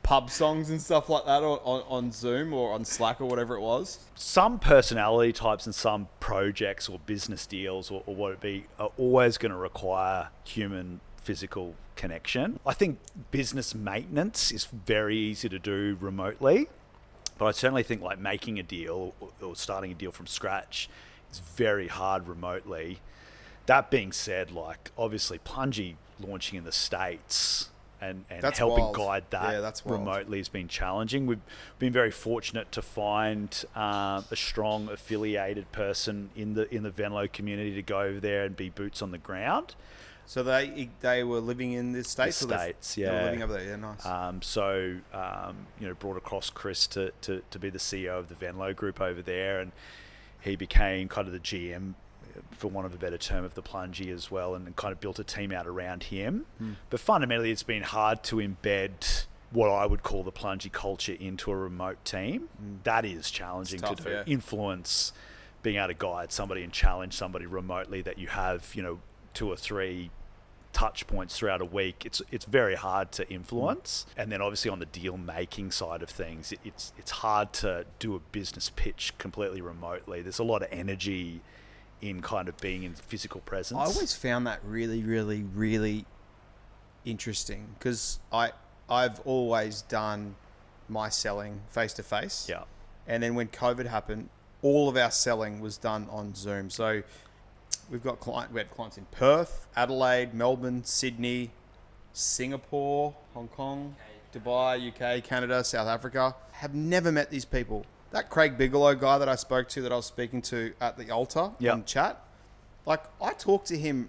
pub songs and stuff like that on Zoom or on Slack or whatever it was. Some personality types and some projects or business deals or what it be are always going to require human physical connection. I think business maintenance is very easy to do remotely, but I certainly think making a deal or starting a deal from scratch is very hard remotely. That being said, obviously Plungie launching in the States and helping wild. guide that that's wild. remotely has been challenging. We've been very fortunate to find a strong affiliated person in the Venlo community to go over there and be boots on the ground. So they were living in the States? The States, They were living over there, nice. Brought across Chris to be the CEO of the Venlo group over there, and he became kind of the GM, for want of a better term, of the Plungie as well, and kind of built a team out around him. But fundamentally, it's been hard to embed what I would call the Plungie culture into a remote team. That is challenging to do. Influence, being able to guide somebody and challenge somebody remotely that you have, 2 or 3 touch points throughout a week. It's very hard to influence. And then obviously on the deal making side of things, it's hard to do a business pitch completely remotely. There's a lot of energy in kind of being in physical presence. I always found that really, really, really interesting, because I've always done my selling face to face. Yeah. And then when COVID happened, all of our selling was done on Zoom. So we had clients in Perth, Adelaide, Melbourne, Sydney, Singapore, Hong Kong, Dubai, UK, Canada, South Africa. Have never met these people. That Craig Bigelow guy that I spoke to, that I was speaking to at the altar on chat, I talk to him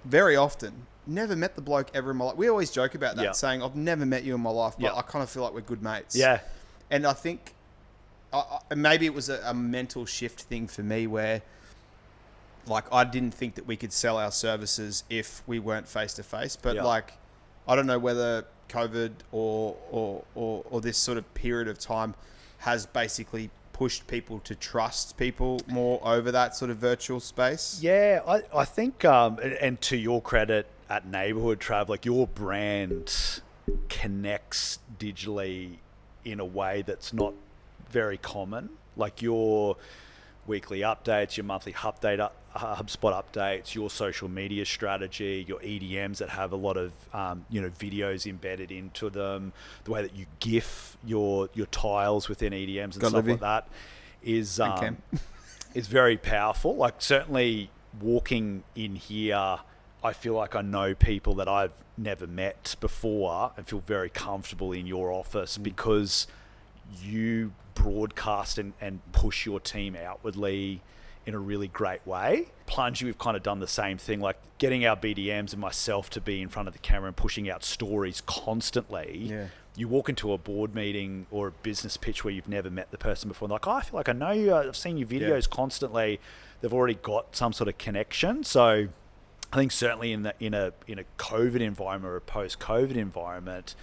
very often. Never met the bloke ever in my life. We always joke about that, saying, I've never met you in my life, but I kind of feel like we're good mates. Yeah. And I think maybe it was a mental shift thing for me where, I didn't think that we could sell our services if we weren't face to face. But I don't know whether COVID or this sort of period of time has basically pushed people to trust people more over that sort of virtual space? Yeah, I think, and to your credit at Neighborhood Trav, like your brand connects digitally in a way that's not very common. Like your weekly updates, your monthly HubSpot updates, your social media strategy, your EDMs that have a lot of videos embedded into them, the way that you GIF your tiles within EDMs and stuff like that is very powerful. Like certainly walking in here, I feel like I know people that I've never met before and feel very comfortable in your office because you broadcast and push your team outwardly in a really great way. Plungie, we've kind of done the same thing, like getting our BDMs and myself to be in front of the camera and pushing out stories constantly. Yeah. You walk into a board meeting or a business pitch where you've never met the person before, and like, oh, I feel like I know you. I've seen your videos constantly. They've already got some sort of connection. So I think certainly in a COVID environment or a post-COVID environment,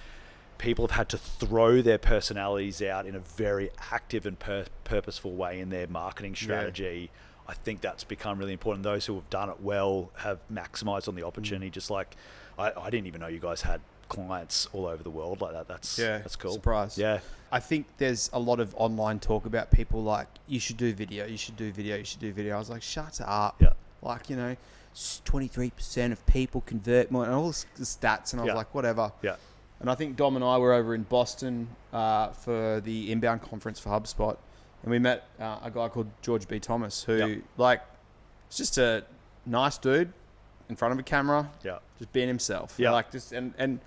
people have had to throw their personalities out in a very active and purposeful way in their marketing strategy. I think that's become really important. Those who have done it well have maximized on the opportunity. Just like I didn't even know you guys had clients all over the world like that. That's cool. Surprise. Yeah. I think there's a lot of online talk about people like, you should do video, you should do video, you should do video. I was like, shut up. Yeah. Like, 23% of people convert more and all the stats. And I was like, whatever. Yeah. And I think Dom and I were over in Boston for the inbound conference for HubSpot. And we met a guy called George B. Thomas, who is just a nice dude in front of a camera, just being himself. Yeah. Like just and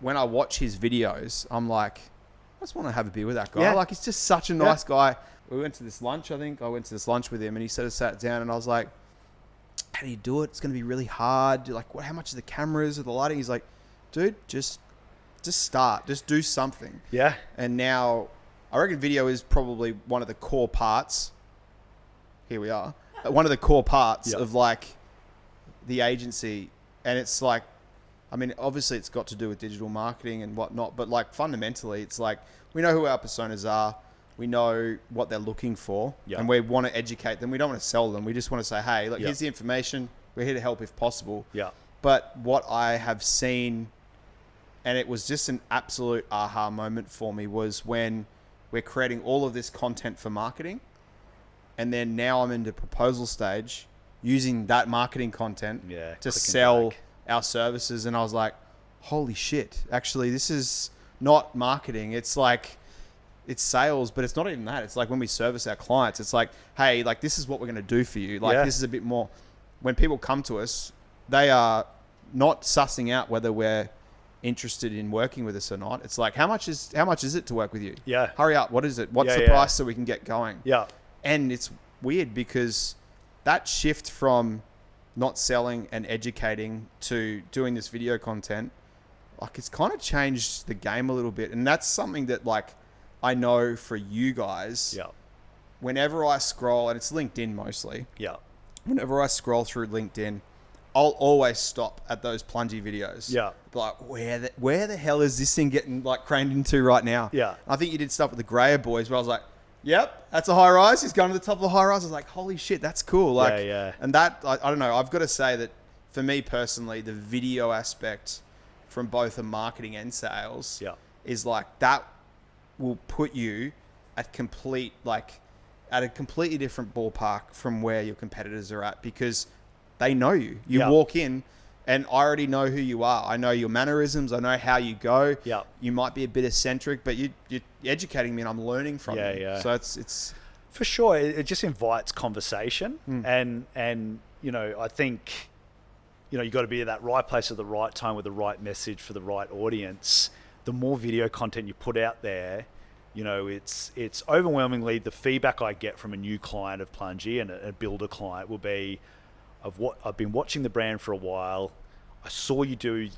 when I watch his videos, I'm like, I just want to have a beer with that guy. Yeah. Like he's just such a nice guy. We went to this lunch, I think. I went to this lunch with him and he sort of sat down and I was like, how do you do it? It's going to be really hard. Like, how much are the cameras or the lighting? He's like, dude, just start. Just do something. Yeah. And now I reckon video is probably one of the core parts. Here we are. One of the core parts of like the agency. And it's like, I mean, obviously it's got to do with digital marketing and whatnot, but like fundamentally it's like, we know who our personas are. We know what they're looking for and we want to educate them. We don't want to sell them. We just want to say, hey, look, here's the information. We're here to help if possible. Yeah. But what I have seen, and it was just an absolute aha moment for me, was when we're creating all of this content for marketing. And then now I'm in the proposal stage using that marketing content to sell our services. And I was like, holy shit, actually, this is not marketing. It's like, it's sales, but it's not even that. It's like when we service our clients, it's like, hey, like this is what we're going to do for you. Like this is a bit more, when people come to us, they are not sussing out whether we're interested in working with us or not. It's like, how much is it to work with you? Yeah. Hurry up. What is it? What's the price so we can get going? Yeah. And it's weird because that shift from not selling and educating to doing this video content, like it's kind of changed the game a little bit. And that's something that like, I know for you guys, whenever I scroll, and it's LinkedIn mostly. Yeah. Whenever I scroll through LinkedIn, I'll always stop at those Plungie videos. Yeah. Like, where the hell is this thing getting like craned into right now? Yeah. I think you did stuff with the Grayer boys where I was like, yep, that's a high rise. He's going to the top of the high rise. I was like, holy shit, that's cool. Like, and that, I don't know. I've got to say that for me personally, the video aspect from both the marketing and sales is like that will put you at a completely different ballpark from where your competitors are at because they know you. You walk in and I already know who you are. I know your mannerisms. I know how you go. Yeah. You might be a bit eccentric, but you're educating me and I'm learning from you. Yeah. So it's for sure. It just invites conversation and I think you got to be at that right place at the right time with the right message for the right audience. The more video content you put out there, it's overwhelmingly the feedback I get from a new client of Plungie and a builder client will be, I've been watching the brand for a while. I saw you do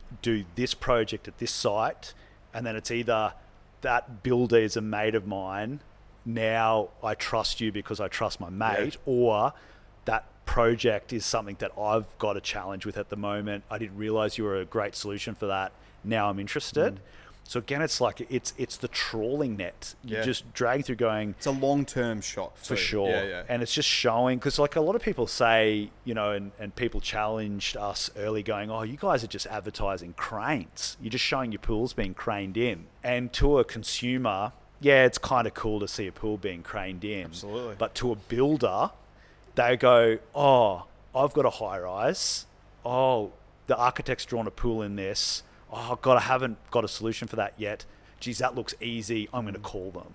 this project at this site, and then it's either that builder is a mate of mine. Now I trust you because I trust my mate, or that project is something that I've got a challenge with at the moment. I didn't realize you were a great solution for that. now I'm interested. So again, it's like it's the trawling net. You're just dragging through, going. It's a long-term shot for sure. And it's just showing, because like a lot of people say, and people challenged us early, going, "Oh, you guys are just advertising cranes. You're just showing your pools being craned in." And to a consumer, yeah, it's kind of cool to see a pool being craned in. Absolutely. But to a builder, they go, "Oh, I've got a high rise. Oh, the architect's drawn a pool in this. Oh, God, I haven't got a solution for that yet. Geez, that looks easy. I'm going to call them."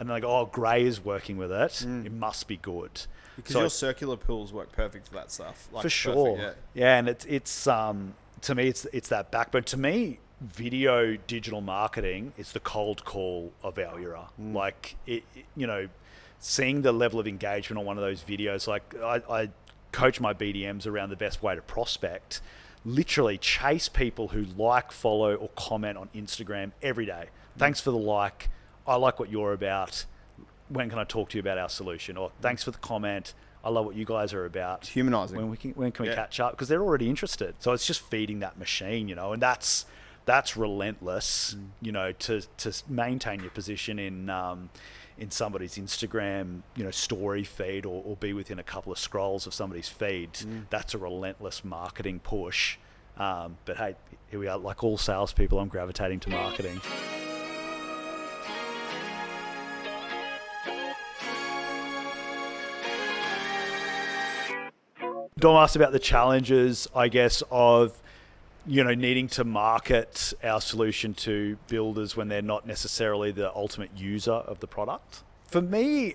And they go, "Oh, Gray is working with it. It must be good." Because your circular pools work perfect for that stuff. For sure. Yeah, and it's to me, it's that backbone. To me, video digital marketing is the cold call of our era. Like, seeing the level of engagement on one of those videos, like I coach my BDMs around the best way to prospect. Literally chase people who like, follow, or comment on Instagram every day. Thanks for the like. I like what you're about. When can I talk to you about our solution? Or thanks for the comment. I love what you guys are about. It's humanizing. When can we catch up? Because they're already interested. So it's just feeding that machine, and that's relentless, to maintain your position in somebody's Instagram, story feed, or be within a couple of scrolls of somebody's feed. That's a relentless marketing push. But hey, here we are. Like all salespeople, I'm gravitating to marketing. Dom asked about the challenges, I guess, of needing to market our solution to builders when they're not necessarily the ultimate user of the product. For me,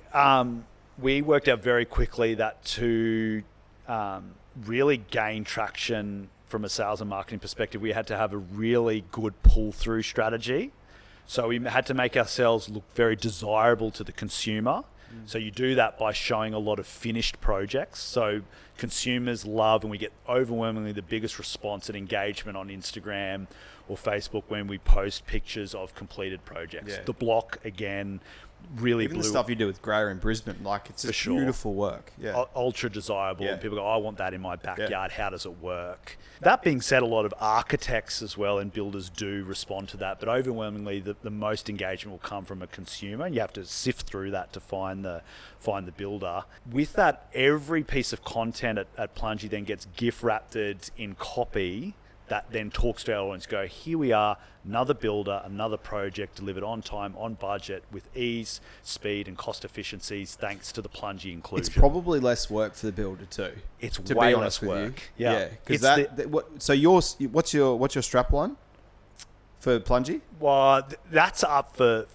we worked out very quickly that to really gain traction from a sales and marketing perspective, we had to have a really good pull-through strategy. So we had to make ourselves look very desirable to the consumer. So you do that by showing a lot of finished projects. So consumers love, and we get overwhelmingly the biggest response and engagement on Instagram or Facebook when we post pictures of completed projects. Yeah. The block, again, really Even blew. the stuff you do with Grayer in Brisbane, like it's just beautiful work. Yeah. Ultra desirable. And people go, "I want that in my backyard. How does it work?" That being said, a lot of architects as well and builders do respond to that, but overwhelmingly the most engagement will come from a consumer, and you have to sift through that to find the builder. With that, every piece of content at Plungie then gets gift wrapped in copy that then talks to our audience, go, "Here we are, another builder, another project delivered on time, on budget, with ease, speed, and cost efficiencies, thanks to the Plungie inclusion." It's probably less work for the builder too. It's to way be less honest with work. you. Yeah. Because what's your strap line for Plungie? Well, that's up for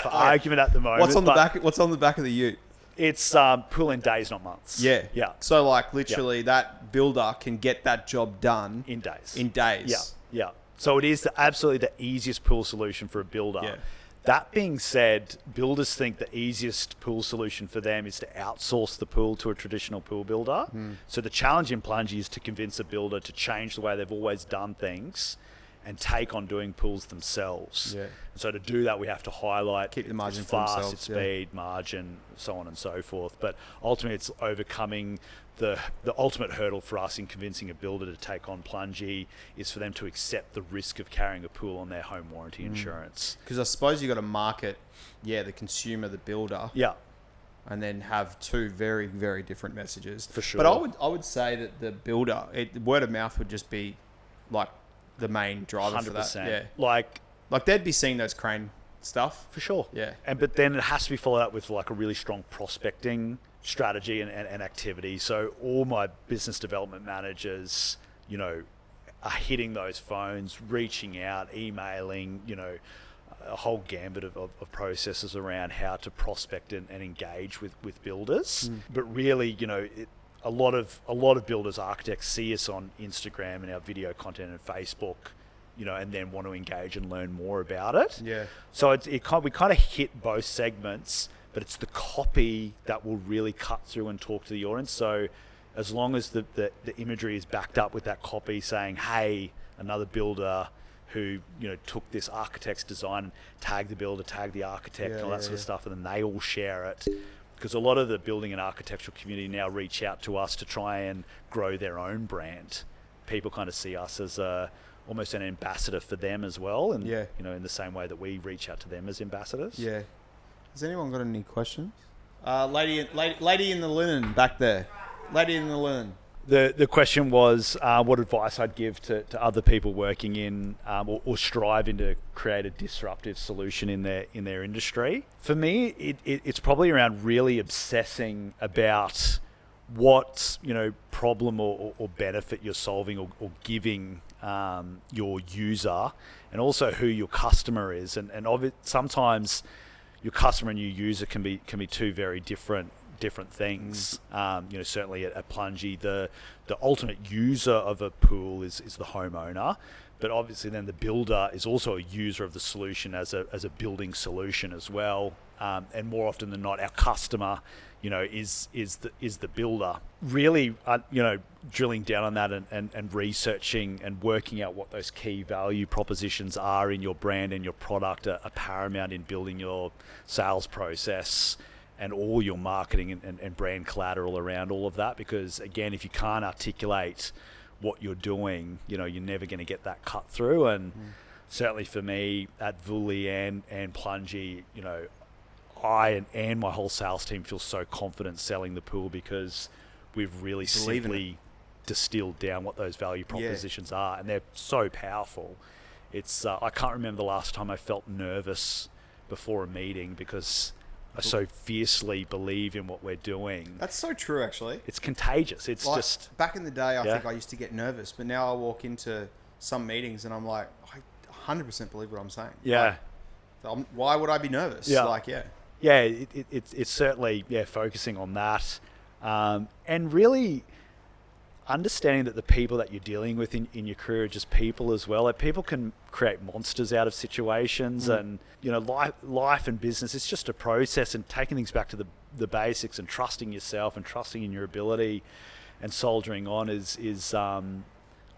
argument at the moment. What's on the back? What's on the back of the ute? It's pull in days, not months. Yeah. Yeah. So like literally that builder can get that job done in days. Yeah. Yeah. So it is absolutely the easiest pool solution for a builder. Yeah. That being said, builders think the easiest pool solution for them is to outsource the pool to a traditional pool builder. So the challenge in Plungie is to convince a builder to change the way they've always done things and take on doing pools themselves. Yeah. So to do that, we have to highlight Keep the margin it's for fast, themselves, it's speed, margin, so on and so forth. But ultimately, it's overcoming the ultimate hurdle for us in convincing a builder to take on Plungie is for them to accept the risk of carrying a pool on their home warranty insurance. Because I suppose you got to market, the consumer, the builder. Yeah. And then have two very, very different messages. For sure. But I would say that the builder, word of mouth would just be like the main driver 100%. For that. Yeah. Like they'd be seeing those crane stuff. For sure. Yeah. But then it has to be followed up with like a really strong prospecting strategy and activity. So all my business development managers, are hitting those phones, reaching out, emailing, a whole gambit of processes around how to prospect and engage with builders. But really, a lot of builders, architects see us on Instagram and our video content and Facebook, and then want to engage and learn more about it. Yeah. So we kind of hit both segments, but it's the copy that will really cut through and talk to the audience. So as long as the imagery is backed up with that copy saying, "Hey, another builder who took this architect's design, tag the builder, tag the architect, and all that sort of stuff," and then they all share it. Because a lot of the building and architectural community now reach out to us to try and grow their own brand. People kind of see us as almost an ambassador for them as well. And, Yeah. you know, in the same way that we reach out to them as ambassadors. Yeah. Has anyone got any questions? Lady in the linen back there. Lady in the linen. The question was what advice I'd give to other people working in or striving to create a disruptive solution in their industry. For me, it's probably around really obsessing about what, you know, problem or benefit you're solving or giving your user, and also who your customer is. And sometimes your customer and your user can be two very different things. You know, certainly at Plungie, the ultimate user of a pool is the homeowner, but obviously then the builder is also a user of the solution as a building solution as well. And more often than not, our customer, you know, is the builder. Really, you know, drilling down on that and researching and working out what those key value propositions are in your brand and your product are paramount in building your sales process and all your marketing and brand collateral around all of that. Because again, if you can't articulate what you're doing, you know, you're never going to get that cut through. And certainly for me at Vully and Plungie, you know, I and my whole sales team feel so confident selling the pool because we've really simply distilled down what those value propositions are, and they're so powerful. It's I can't remember the last time I felt nervous before a meeting because I so fiercely believe in what we're doing. That's so true, actually. It's contagious. It's like, just... Back in the day, I think I used to get nervous, but now I walk into some meetings and I'm like, I 100% believe what I'm saying. Yeah. Like, why would I be nervous? Yeah. Like, yeah. Yeah, it's certainly, focusing on that. And really understanding that the people that you're dealing with in your career are just people as well. Like, people can create monsters out of situations, and, you know, life and business, it's just a process, and taking things back to the basics and trusting yourself and trusting in your ability and soldiering on is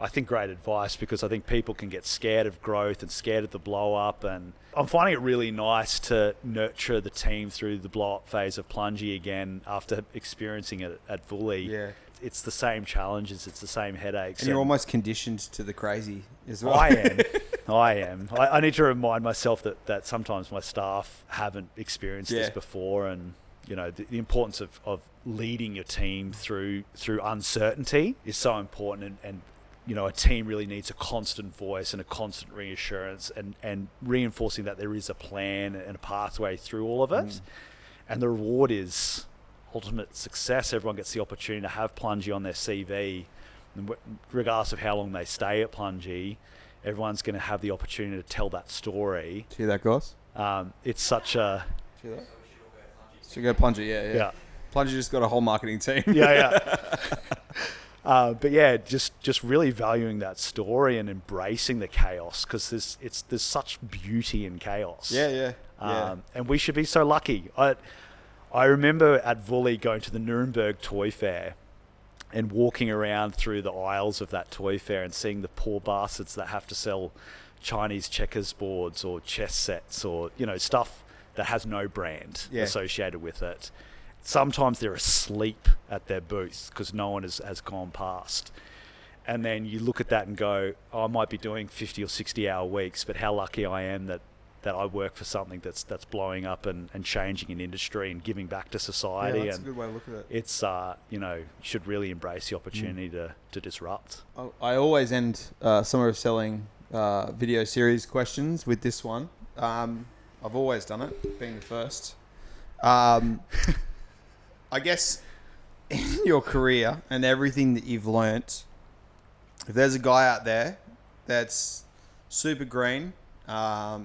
I think, great advice, because I think people can get scared of growth and scared of the blow up. And I'm finding it really nice to nurture the team through the blow up phase of Plungie again after experiencing it at Vully. Yeah. It's the same challenges, it's the same headaches. And you're almost conditioned to the crazy as well. I am. I need to remind myself that sometimes my staff haven't experienced this before, and, you know, the importance of leading your team through uncertainty is so important, and you know, a team really needs a constant voice and a constant reassurance, and reinforcing that there is a plan and a pathway through all of it. And the reward is ultimate success. Everyone gets the opportunity to have Plungie on their CV. And regardless of how long they stay at Plungie, everyone's going to have the opportunity to tell that story. See that, guys? It's such a... See that? Should go Plungie, yeah. Plungie just got a whole marketing team. But yeah, just really valuing that story and embracing the chaos, because there's such beauty in chaos. And we should be so lucky. I remember at Vully going to the Nuremberg Toy Fair and walking around through the aisles of that toy fair and seeing the poor bastards that have to sell Chinese checkers boards or chess sets, or, you know, stuff that has no brand associated with it. Sometimes they're asleep at their booth because no one has gone past. And then you look at that and go, I might be doing 50 or 60 hour weeks, but how lucky I am that I work for something that's blowing up and changing an industry and giving back to society. Yeah, that's a good way to look at it. It's, you know, you should really embrace the opportunity to disrupt. I always end Summer of Selling video series questions with this one. I've always done it, being the first. I guess in your career and everything that you've learnt, if there's a guy out there that's super green,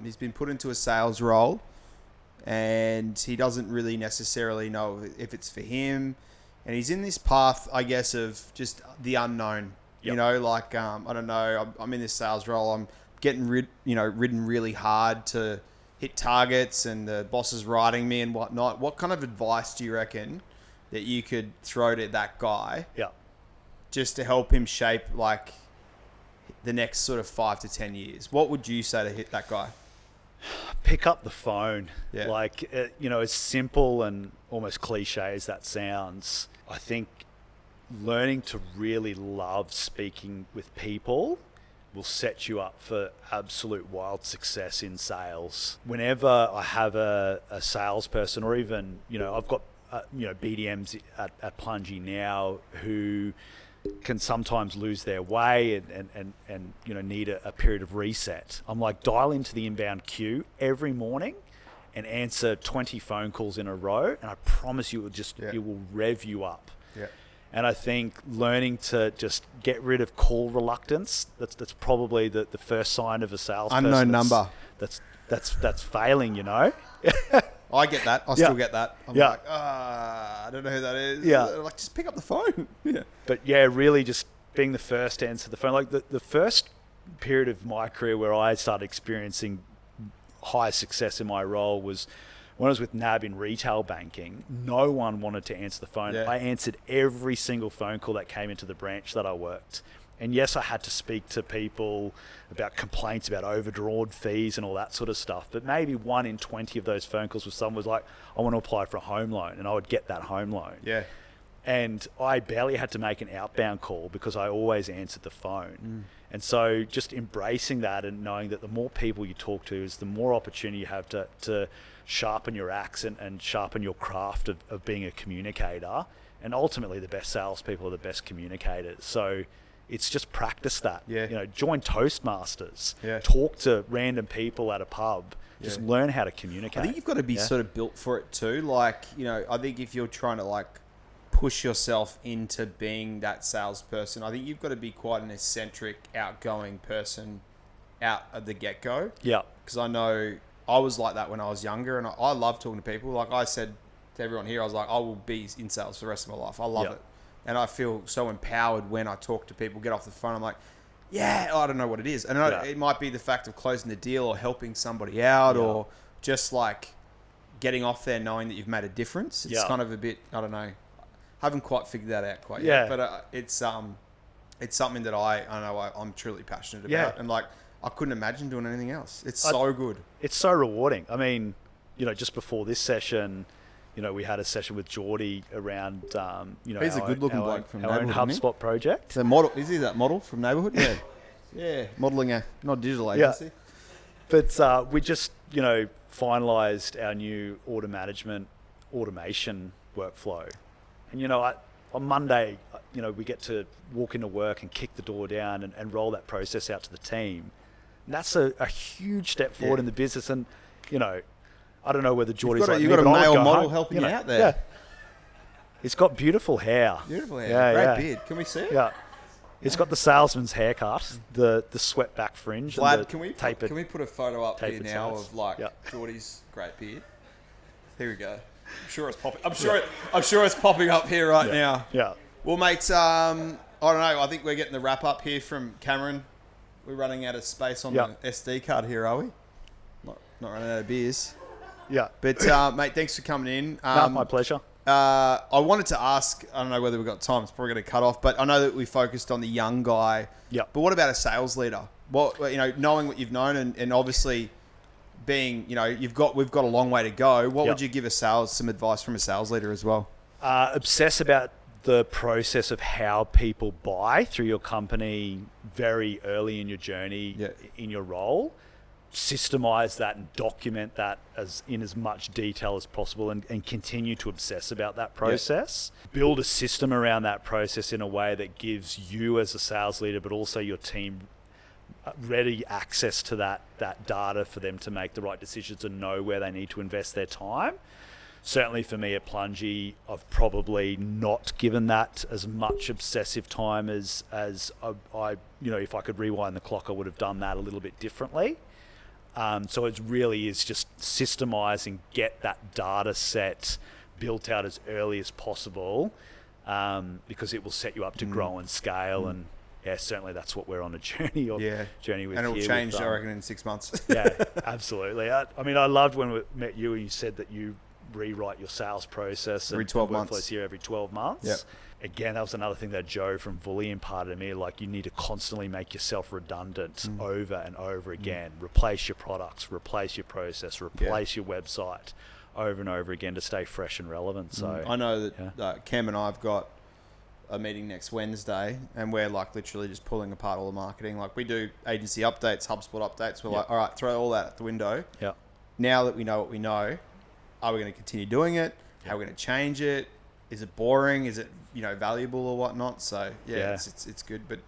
he's been put into a sales role and he doesn't really necessarily know if it's for him, and he's in this path, I guess, of just the unknown. You know, like, I don't know, I'm in this sales role, I'm getting ridden really hard to hit targets, and the boss is riding me and whatnot. What kind of advice do you reckon that you could throw to that guy just to help him shape, like, the next sort of 5 to 10 years? What would you say to hit that guy? Pick up the phone. Like, you know, as simple and almost cliche as that sounds, I think learning to really love speaking with people will set you up for absolute wild success in sales. Whenever I have a salesperson, or even, I've got, BDMs at Plungie now who can sometimes lose their way and need a period of reset. I'm like, dial into the inbound queue every morning and answer 20 phone calls in a row, and I promise you it will rev you up. Yeah. And I think learning to just get rid of call reluctance, that's probably the first sign of a salesperson. Unknown number. That's failing, I get that. I still get that. I'm like, I don't know who that is. Yeah. Like, just pick up the phone. Yeah. But really just being the first to answer the phone. Like the first period of my career where I started experiencing high success in my role was when I was with NAB in retail banking. No one wanted to answer the phone. Yeah. I answered every single phone call that came into the branch that I worked. And yes, I had to speak to people about complaints about overdrawn fees and all that sort of stuff. But maybe 1 in 20 of those phone calls was someone was like, I want to apply for a home loan, and I would get that home loan. Yeah. And I barely had to make an outbound call because I always answered the phone. And so just embracing that and knowing that the more people you talk to is the more opportunity you have to sharpen your accent and sharpen your craft of being a communicator. And ultimately the best salespeople are the best communicators. So it's just practice that. Yeah. Join Toastmasters. Yeah. Talk to random people at a pub. Just learn how to communicate. I think you've got to be sort of built for it too. Like, I think if you're trying to like push yourself into being that salesperson, I think you've got to be quite an eccentric, outgoing person out of the get-go. Yeah. Because I know I was like that when I was younger, and I love talking to people. Like I said to everyone here, I was like, I will be in sales for the rest of my life. I love it. And I feel so empowered when I talk to people, get off the phone. I'm like, I don't know what it is. And it might be the fact of closing the deal or helping somebody out or just like getting off there knowing that you've made a difference. It's kind of a bit, I don't know. I haven't quite figured that out quite yet. But it's something that I'm truly passionate about. And like, I couldn't imagine doing anything else. It's so good. It's so rewarding. I mean, just before this session, we had a session with Geordie around, he's a good-looking bloke from our own Hubspot project. So model, is he that model from Neighbourhood? Yeah. Yeah. Modelling not a digital agency. Yeah. But we just, finalised our new order management automation workflow. And, on Monday, we get to walk into work and kick the door down and roll that process out to the team. And that's a huge step forward in the business. And, I don't know whether Geordie's you've got a male model helping you out there. Yeah. He's got beautiful hair. Beautiful hair. Great beard. Can we see it? Yeah. He's got the salesman's haircut, the swept back fringe. Vlad, and can we put a photo up here now of like Geordie's great beard? Here we go. I'm sure it's popping. I'm sure it's popping up here right now. Yeah. Well, mate, I don't know. I think we're getting the wrap up here from Cameron. We're running out of space on the SD card here, are we? Not running out of beers. Yeah. But mate, thanks for coming in. My pleasure. I wanted to ask, I don't know whether we've got time, it's probably going to cut off, but I know that we focused on the young guy. Yeah. But what about a sales leader? What, knowing what you've known and obviously being, we've got a long way to go. What would you give some advice from a sales leader as well? Obsess about the process of how people buy through your company very early in your journey in your role. Systemize that and document that in as much detail as possible and continue to obsess about that process. Build a system around that process in a way that gives you as a sales leader, but also your team ready access to that data for them to make the right decisions and know where they need to invest their time. Certainly for me at Plungie, I've probably not given that as much obsessive time as I if I could rewind the clock, I would have done that a little bit differently. So it really is just systemizing, get that data set built out as early as possible, because it will set you up to grow and scale. And certainly that's what we're on a journey with. And it'll change, I reckon, in 6 months. Yeah, absolutely. I mean, I loved when we met you and you said that you rewrite your sales process every 12 months. Here every 12 months. Yep. Again, that was another thing that Joe from Vully imparted to me. Like, you need to constantly make yourself redundant over and over again. Replace your products, replace your process, replace your website over and over again to stay fresh and relevant. So I know that Cam and I have got a meeting next Wednesday, and we're like literally just pulling apart all the marketing. Like we do agency updates, HubSpot updates. We're like, all right, throw all that out the window. Yeah. Now that we know what we know, are we going to continue doing it? How are we going to change it? Is it boring? Is it, valuable or whatnot? So yeah. It's good. But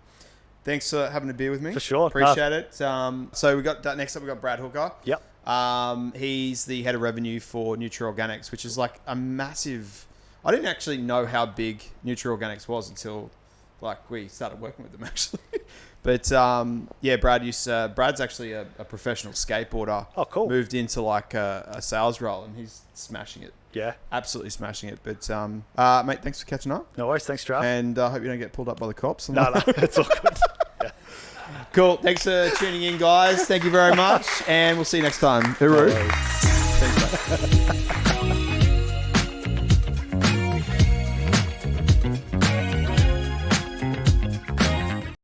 thanks for having a beer with me. For sure. Appreciate it. So we got next up. We got Brad Hooker. Yep. He's the head of revenue for Nutri-Organics, which is like a massive. I didn't actually know how big Nutri-Organics was until like we started working with them actually. But Brad's actually a professional skateboarder. Oh, cool. Moved into like a sales role, and he's smashing it. Yeah. Absolutely smashing it. But mate, thanks for catching up. No worries. Thanks, Trav. And I hope you don't get pulled up by the cops. No, it's all good. Yeah. Cool. Thanks for tuning in, guys. Thank you very much. And we'll see you next time. Hooroo. No worries. Thanks, mate.